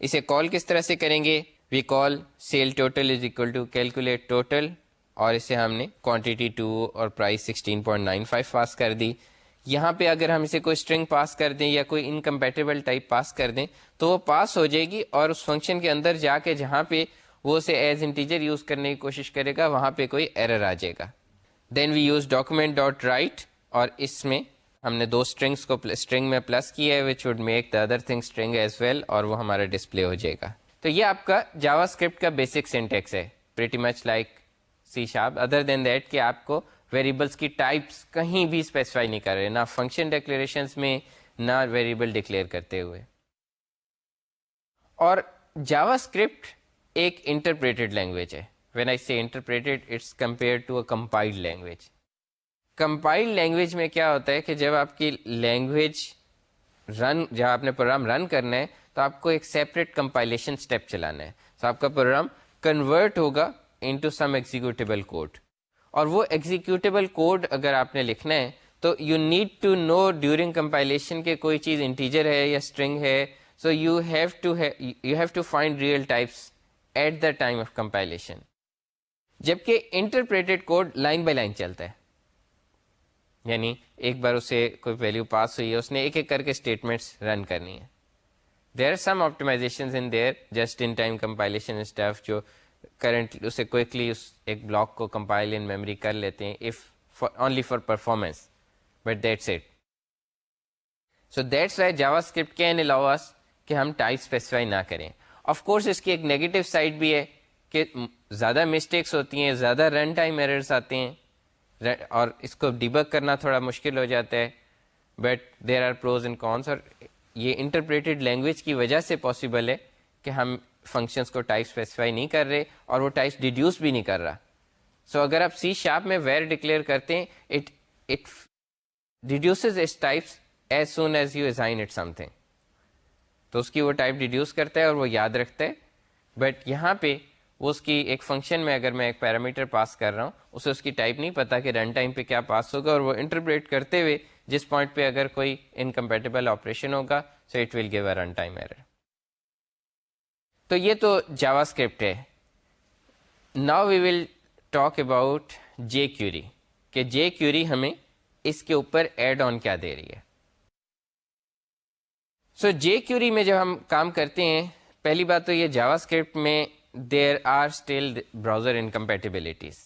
اسے کال کس طرح سے کریں گے, we call cell total is equal to calculate total, اور اسے ہم نے کوانٹٹی 2 اور پرائس 16.95 پاس کر دی. یہاں پہ اگر ہم اسے کوئی اسٹرنگ پاس کر دیں یا کوئی انکمپیٹیبل ٹائپ پاس کر دیں تو وہ پاس ہو جائے گی, اور اس فنکشن کے اندر جا کے جہاں پہ وہ اسے ایز انٹیجر یوز کرنے کی کوشش کرے گا وہاں پہ کوئی ایرر آ جائے گا. Then we use document dot write, اور اس میں ہم نے 2 اسٹرنگس کو اسٹرنگ میں پلس کیا ہے which would make the other thing string as well, اور وہ ہمارا ڈسپلے ہو جائے گا. تو یہ آپ کا جاوا اسکرپٹ کا بیسک سینٹیکس ہے, pretty much like C sharp, other than that کہ آپ کو ویریبلس کی ٹائپس کہیں بھی اسپیسیفائی نہیں کر رہے, نہ فنکشن ڈکلیریشنس میں نہ ویریبل ڈکلیئر کرتے ہوئے. اور جاوا اسکرپٹ ایک انٹرپریٹڈ لینگویج ہے. When I say interpreted, it's compare to a compiled language. Compiled language میں کیا ہوتا ہے کہ جب آپ کی لینگویج جب آپ نے پروگرام رن کرنا ہے تو آپ کو ایک سیپریٹ کمپائلیشن اسٹیپ چلانا ہے. تو آپ کا پروگرام کنورٹ ہوگا انٹو سم ایگزیکیوٹیبل کوڈ, اور وہ ایگزیکیوٹیبل کوڈ اگر آپ نے لکھنا ہے تو you need to know during compilation کہ کوئی چیز انٹیجر ہے یا اسٹرنگ ہے. So you have to find real types at the time of compilation. جبکہ interpreted code line by line چلتا ہے, یعنی ایک بار اسے کوئی ویلیو پاس ہوئی ہے, اس نے ایک ایک کر کے اسٹیٹمنٹس رن کرنی ہے. There are some optimizations in there, just in time compilation stuff, جو کرنٹ اسے کوئکلی اس ایک بلاک کو کمپائل ان میموری کر لیتے ہیں if only for performance, but that's it. So that's why JavaScript can allow us کہ ہم ٹائپ اسپیسیفائی نہ کریں. آف کورس اس کی ایک نیگیٹو سائڈ بھی ہے کہ زیادہ مسٹیکس ہوتی ہیں, زیادہ رن ٹائم ایررز آتے ہیں, اور اس کو ڈیبگ کرنا تھوڑا مشکل ہو جاتا ہے. But there are pros and cons, اور یہ انٹرپریٹڈ لینگویج کی وجہ سے پاسبل ہے کہ ہم فنکشنس کو ٹائپ اسپیسیفائی نہیں کر رہے اور وہ ٹائپس ڈیڈیوس بھی نہیں کر رہا. سو اگر آپ سی شارپ میں ویئر ڈکلیئر کرتے ہیں, it deduces its types as soon as you assign it something, تو اس کی وہ ٹائپ ڈیڈیوس کرتا ہے اور وہ یاد رکھتا ہے. بٹ یہاں پہ وہ اس کی ایک فنکشن میں اگر میں ایک پیرامیٹر پاس کر رہا ہوں, اسے اس کی ٹائپ نہیں پتا کہ رن ٹائم پہ کیا پاس ہوگا, اور وہ انٹرپریٹ کرتے ہوئے جس پوائنٹ پہ اگر کوئی انکمپیٹیبل آپریشن ہوگا, so it will give a run time error. تو یہ تو جاوا اسکرپٹ ہے. Now we will talk about jQuery, کہ جے کیوری ہمیں اس کے اوپر ایڈ آن کیا دے رہی ہے. سو جے کیوری میں جب ہم کام کرتے ہیں, پہلی بات تو یہ جاوا اسکرپٹ میں there are still browser incompatibilities,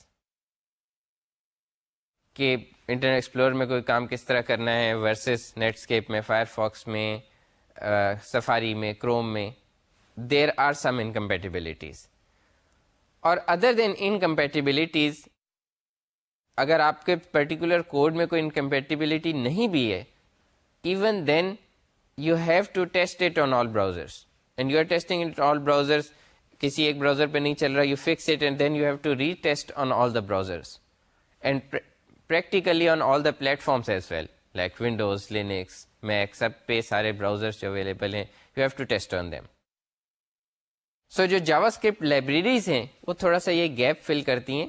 کہ انٹرنیٹ ایکسپلورر میں کوئی کام کس طرح کرنا ہے ورسز نیٹ اسکیپ میں, فائر فاکس میں, سفاری میں, کروم میں. There are some incompatibilities. اور ادر دین انکمپیٹیبلٹیز, اگر آپ کے پرٹیکولر کوڈ میں کوئی انکمپیٹیبلٹی نہیں بھی ہے, even then you have to test it on all browsers, and you are testing it all browsers. کسی ایک براؤزر پہ نہیں چل رہا, you fix it and then you have to retest on all the browsers, and practically on all the platforms as well, like Windows, Linux, Mac, سب پہ سارے browsers جو اویلیبل ہیں, you have to test on them. So جو جاوا script libraries ہیں وہ تھوڑا سا یہ گیپ فل کرتی ہیں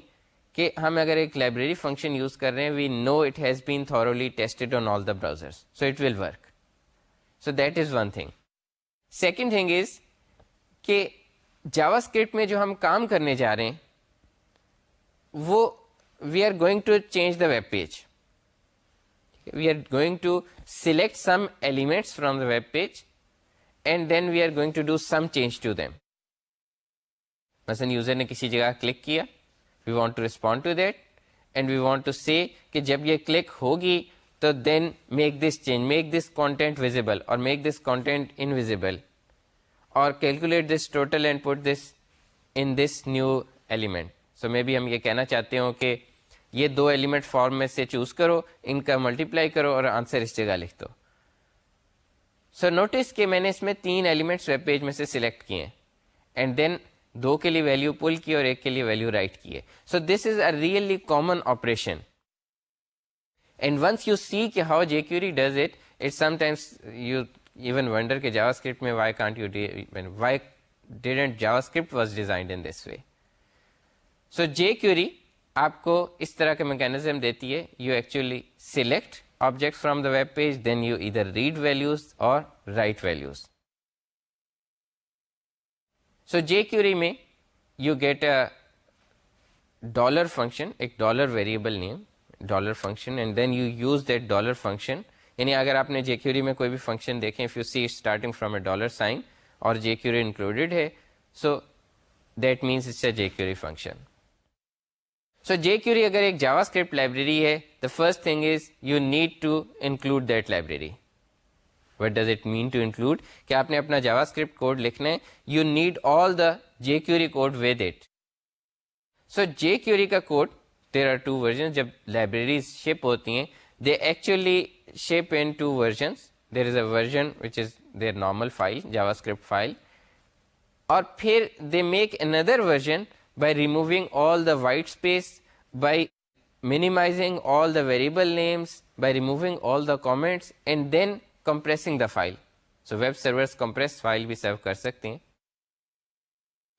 کہ ہم اگر ایک لائبریری فنکشن یوز کر رہے ہیں, we know it has been thoroughly tested on all the browsers, so it will work. So that is one thing. Second thing is کہ جاوا اسکرپٹ میں جو ہم کام کرنے جا رہے ہیں وہ we are going to change the web page. We are going to select some elements from the web page and then we are going to do some change to them. مثلاً user نے کسی جگہ click کیا, we want to respond to that and we want to say کہ جب یہ click ہوگی تو then make this change, make this content visible اور میک دس کانٹینٹ انویزیبل, اور calculate this total and put this in this new element. So maybe ہم یہ کہنا چاہتے ہوں کہ یہ 2 ایلیمنٹ فارم میں سے چوز کرو, ان کا ملٹیپلائی کرو اور آنسر اس جگہ لکھ دو. سو نوٹس کہ میں نے اس میں 3 ایلیمنٹس ویب پیج میں سے سلیکٹ کیے ہیں, اینڈ دین 2 کے لیے ویلیو پل کی اور 1 کے لیے ویلیو رائٹ کی ہے. So this is a really common operation. And once you see کہ how jQuery does it, it sometimes you even wonder کہ جاوا اسکرپٹ میں why can't you why didn't JavaScript was designed in this way. So jQuery آپ کو اس طرح کا mechanism دیتی ہے. You actually select object from the web page, then you ادھر ریڈ ویلیوز اور رائٹ ویلیوز. سو جے کیوری میں you get a dollar function, ایک dollar variable name dollar function, and then you use that dollar function. یعنی اگر آپ نے جے Curie میں کوئی بھی فنکشن دیکھیں, if you see starting from a dollar sign اور جے کیوری انکلوڈیڈ ہے, so that means it's a jQuery function. So jQuery اگر ایک جاوا اسکرپٹ لائبریری ہے, the first thing is you need to include that library. What does it mean to include? کہ آپ نے اپنا جاوا script code لکھنا ہے, you need all the jQuery code with it. So jQuery کا code, there are two versions. جب libraries ship ہوتی ہیں, they actually ship in two versions. There is a version which is their normal file, JavaScript file, اور پھر they make another version by removing all the white space, by minimizing all the variable names, by removing all the comments, and then compressing the file. So web servers compressed file بھی serve کر سکتے ہیں.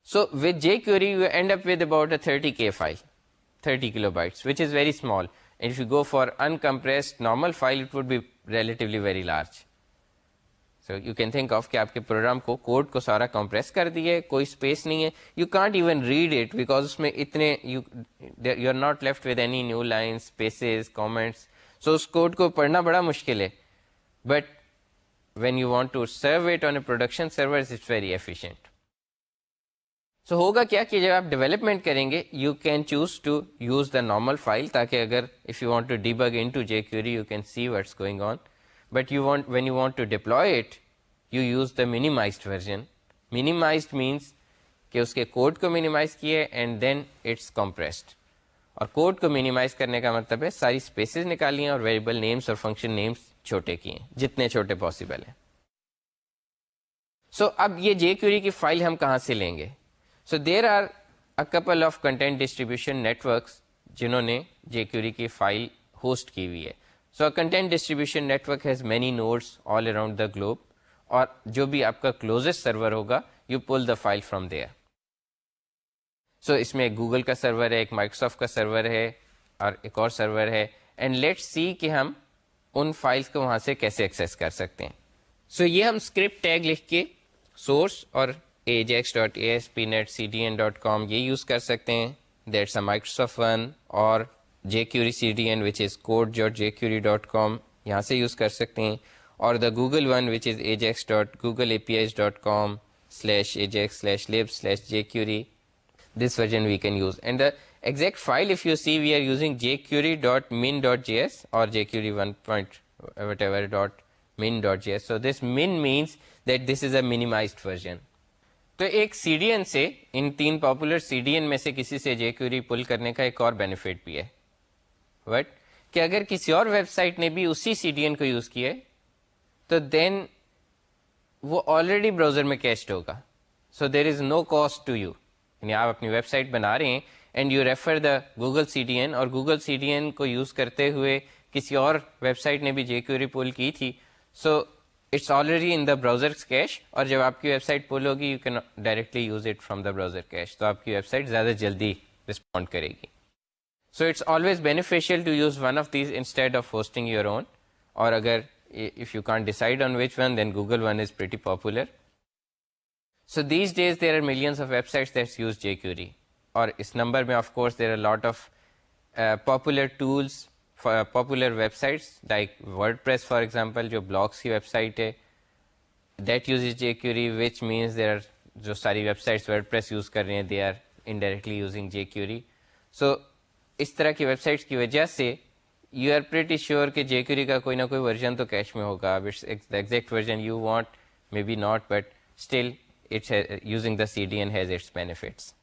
So with jQuery you end up with about a 30K file, 30 kilobytes, which is very small. And if you go for uncompressed normal file, it would be relatively very large. So you can think of کہ آپ کے programme کو code کو سارا compress کر دیے, کوئی space نہیں ہے, you can't even read it because اس میں اتنے you are not left with any new lines, spaces, comments. So us code کو پڑھنا بڑا مشکل ہے, but when you want to serve it on a production server, it's very efficient. So ہوگا کیا کہ جب آپ ڈیولپمنٹ کریں گے, you can choose to use the normal file تاکہ اگر if you want to debug into jQuery you can see what's going on. But when you want to deploy it, you use the minimized version. Minimized means کہ اس کے code کو minimize کیے and then it's compressed. اور code کو minimize کرنے کا مطلب ہے ساری spaces نکالی ہیں اور variable names اور function names چھوٹے کیے ہیں, جتنے چھوٹے possible ہیں. So اب یہ jQuery کی فائل ہم کہاں سے لیں گے؟ So there are a couple of content distribution networks جنہوں نے jQuery کی فائل ہوسٹ کی ہوئی ہے. So a content distribution network has many nodes all around the globe, اور جو بھی آپ کا closest server ہوگا you pull the file from there. So اس میں ایک گوگل کا سرور ہے, ایک مائکروسافٹ کا سرور ہے اور ایک اور سرور ہے, and let's see کہ ہم ان فائلز کو وہاں سے کیسے ایکسیس کر سکتے ہیں. So یہ ہم اسکرپٹ ٹیگ لکھ کے سورس اور ajax.aspnetcdn.com یہ یوز کر سکتے ہیں. That's a Microsoft one, اور jQuery CDN which is code.jQuery.com یہاں سے یوز کر سکتے ہیں, اور the Google one which is ajax.googleapis.com/ajax/lib/jQuery. This version we can use, and the exact file if you see we are using jQuery.min.js or jQuery 1.whatever.min.js. So this min means that this is a minimized version. تو ایک CDN سے, ان تین popular CDN میں سے کسی سے jQuery پل کرنے کا ایک اور بینیفٹ بھی ہے. بٹ کہ اگر کسی اور ویب سائٹ نے بھی اسی CDN کو یوز کیا ہے تو دین وہ آلریڈی براؤزر میں کیشڈ ہوگا. سو دیر از نو کاسٹ ٹو یو. یعنی آپ اپنی ویب سائٹ بنا رہے ہیں and you refer the Google CDN, اور گوگل CDN کو یوز کرتے ہوئے کسی اور ویب سائٹ نے بھی jQuery پول کی تھی, so it's already in the browser cache, اور جب آپ کی ویب سائٹ پول ہوگی you can directly use it from the browser cache, تو آپ کی ویب سائٹ زیادہ جلدی رسپونڈ کرے گی. So it's always beneficial to use one of these instead of hosting your own, or agar if you can't decide on which one, then Google one is pretty popular. So these days there are millions of websites that use jQuery, اور اس number میں of course there are a lot of popular tools for popular websites like WordPress for example, جو blogs کی web site ہے, that uses jQuery, which means there are جو ساری web sites WordPress use کر رہے ہیں they are indirectly using jQuery. So اس طرح کی ویب سائٹس کی وجہ سے یو آر پریٹی شیور کہ jQuery کا کوئی نہ کوئی ورژن تو کیش میں ہوگا. Exact version you want maybe not, but still it's using the CDN has its benefits.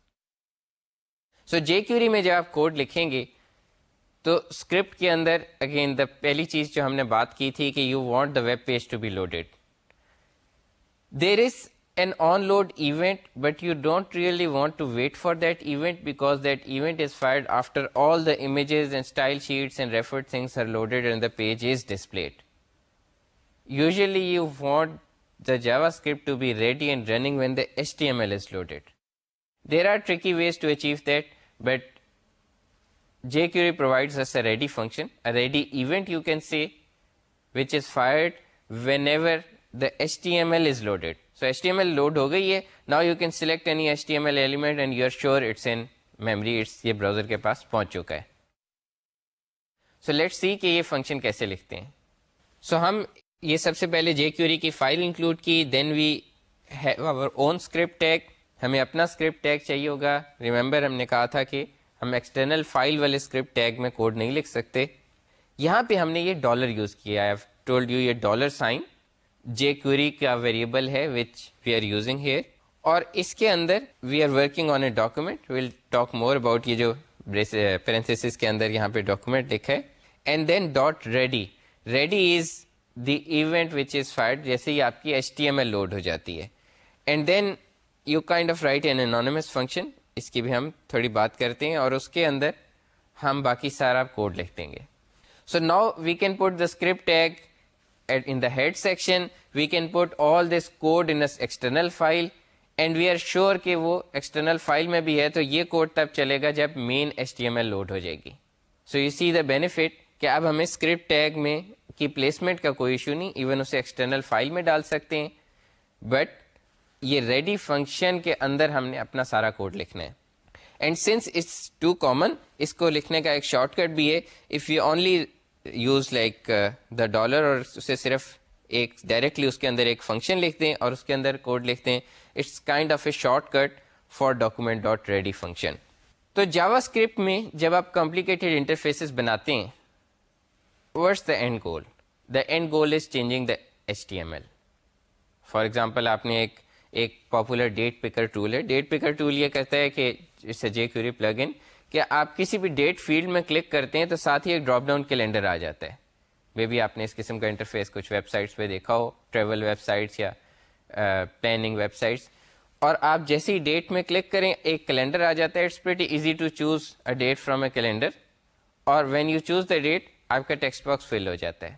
So jQuery میں جب آپ کوڈ لکھیں گے تو اسکرپٹ کے اندر اگین دا پہلی چیز جو ہم نے بات کی تھی کہ you want the web page to be loaded. There is an onload event, but you don't really want to wait for that event because that event is fired after all the images and style sheets and referred things are loaded and the page is displayed. Usually you want the JavaScript to be ready and running when the HTML is loaded. There are tricky ways to achieve that, but jQuery provides us a ready function, a ready event you can say, which is fired whenever the HTML is loaded. So HTML load ہو گئی ہے, now you can select any HTML element and you are sure it's in memory, it's یہ browser کے پاس پہنچ چکا ہے. So let's see کہ یہ function کیسے لکھتے ہیں. So ہم یہ سب سے پہلے jQuery کی فائل انکلوڈ کی, then we have our own script tag. ہمیں اپنا script tag چاہیے ہوگا. Remember ہم نے کہا تھا کہ ہم ایکسٹرنل فائل والے اسکرپٹ ٹیگ میں کوڈ نہیں لکھ سکتے. یہاں پہ ہم نے یہ ڈالر یوز کیا ہے. I've told you یہ ڈالر سائن jQuery کا ویریبل ہے which we are using here, اور اس کے اندر we are working on a document. We'll talk more about یہ جو parenthesis کے اندر یہاں پہ ڈاکومنٹ لکھا ہے. And then dot ready. Ready is the event which is fired جیسے ہی آپ کی HTML لوڈ ہو جاتی ہے. And then you kind of write an anonymous function. اس کی بھی ہم تھوڑی بات کرتے ہیں اور اس کے اندر ہم باقی سارا کوڈ لکھ دیں گے. So now we can put the script tag in the head section. We can put all this code in an external file and we are sure کہ وہ external file میں بھی ہے تو یہ کوڈ تب چلے گا جب main HTML لوڈ ہو جائے گی. So you see the benefit کہ اب ہمیں script tag میں کی پلیسمنٹ کا کوئی ایشو نہیں, ایون اسے ایکسٹرنل فائل میں ڈال سکتے ہیں, بٹ یہ ریڈی فنکشن کے اندر ہم نے اپنا سارا کوڈ لکھنا ہے. And since it's too common, اس کو لکھنے کا ایک شارٹ کٹ بھی ہے. If you only use like the dollar اور اسے صرف ایک ڈائریکٹلی اس کے اندر ایک فنکشن لکھ دیں اور اس کے اندر کوڈ لکھتے ہیں, it's kind of a shortcut for document dot ready function. تو جاوا اسکرپٹ میں جب آپ کمپلیکیٹڈ انٹرفیسز بناتے ہیں, what's the end goal? The end goal is changing the HTML. For example, آپ نے ایک پاپولر ڈیٹ پکر ٹول ہے. ڈیٹ پکر ٹول یہ کرتا ہے کہ اس سے jQuery پلگ ان کہ آپ کسی بھی ڈیٹ فیلڈ میں کلک کرتے ہیں تو ساتھ ہی ایک ڈراپ ڈاؤن کیلنڈر آ جاتا ہے. مے بی آپ نے اس قسم کا انٹرفیس کچھ ویب سائٹس پہ دیکھا ہو, ٹریول ویب سائٹس یا پلاننگ ویب سائٹس, اور آپ جیسے ہی ڈیٹ میں کلک کریں ایک کیلنڈر آ جاتا ہے. It's pretty easy to choose a date from a calendar, اور when you choose the date آپ کا ٹیکسٹ باکس فل ہو جاتا ہے.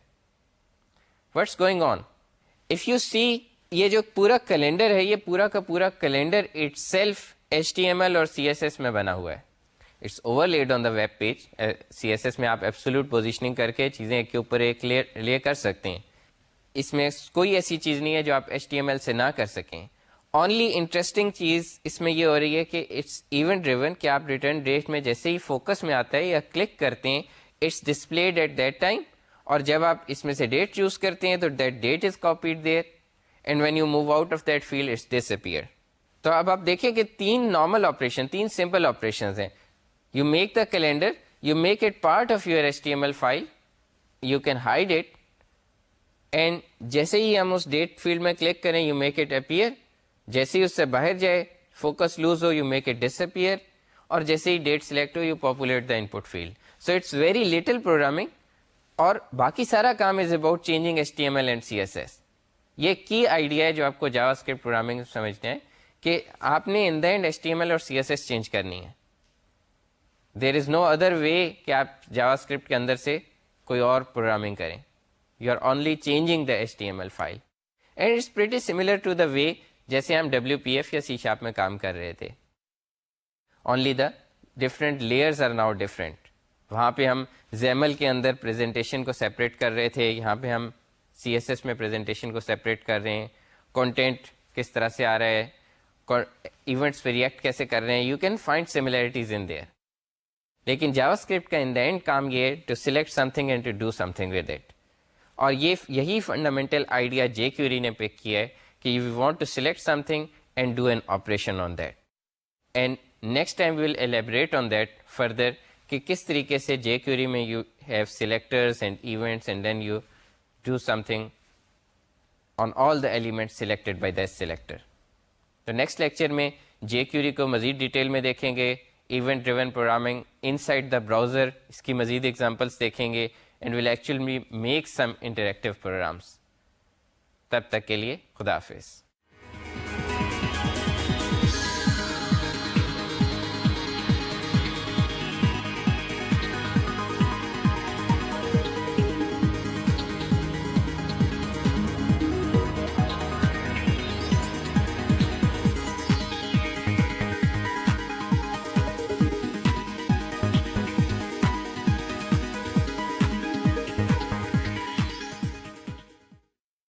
What's going on if you see, یہ جو پورا کیلنڈر ہے یہ پورا کا پورا کیلنڈر اٹ سیلف HTML اور CSS میں بنا ہوا ہے. It's overlaid on the web page. CSS میں آپ ایبسولوٹ پوزیشننگ کر کے چیزیں ایک کے اوپر ایک لے کر سکتے ہیں. اس میں کوئی ایسی چیز نہیں ہے جو آپ HTML سے نہ کر سکیں. اونلی انٹرسٹنگ چیز اس میں یہ ہو رہی ہے کہ اٹس ایونٹ ڈریون, کہ آپ ریٹرن ڈیٹ میں جیسے ہی فوکس میں آتا ہے یا کلک کرتے ہیں it's displayed at that time, اور جب آپ اس میں سے ڈیٹ چوز کرتے ہیں تو that date is copied there, and when you move out of that field it's disappear. تو اب آپ دیکھیں کہ تین نارمل آپریشن, تین سمپل آپریشنز ہیں. You make the calendar, you make it part of your HTML file, you can hide it, and جیسے ہی ہم اس ڈیٹ فیلڈ میں کلک کریں یو میک اٹ اپیئر, جیسے ہی اس سے باہر جائے focus loose who you make it disappear, اور جیسے ہی ڈیٹ سلیکٹ ہو you populate the input field. So it's very little programming, اور باقی سارا کام is about changing HTML and CSS. یہ کی آئیڈیا ہے جو آپ کو جاوا اسکرپٹ پروگرامنگ سمجھتے ہیں کہ آپ نے ان دا اینڈ HTML اور CSS چینج کرنی ہے. دیر از نو ادر وے کہ آپ جاوا اسکرپٹ کے اندر سے کوئی اور پروگرامنگ کریں. You are only changing the HTML file, and it's pretty similar to the way جیسے ہم WPF یا C# میں کام کر رہے تھے. Only the different layers are now different. وہاں پہ ہم XAML کے اندر پریزنٹیشن کو سیپریٹ کر رہے تھے, یہاں پہ ہم CSS میں پریزنٹیشن کو سیپریٹ کر رہے ہیں. کانٹینٹ کس طرح سے آ رہا ہے, ایونٹس پہ ریئیکٹ کیسے کر رہے ہیں, you can find similarities in there. لیکن جاوا اسکرپٹ کا ان دا اینڈ کام یہ ہے to select something and to do something with it. اور یہی فنڈامنٹل آئیڈیا jQuery نے پک کیا ہے کہ you want to select something and do an operation on that. And next time we will elaborate on that further کہ کس طریقے سے jQuery میں you have selectors and events and then you do something on all the elements selected by that selector. تو next lecture میں jQuery کو مزید detail میں دیکھیں گے, event driven programming inside the browser, اس کی مزید ایگزامپلس دیکھیں گے, and will actually make some interactive programs. تب تک کے لیے خدا حافظ.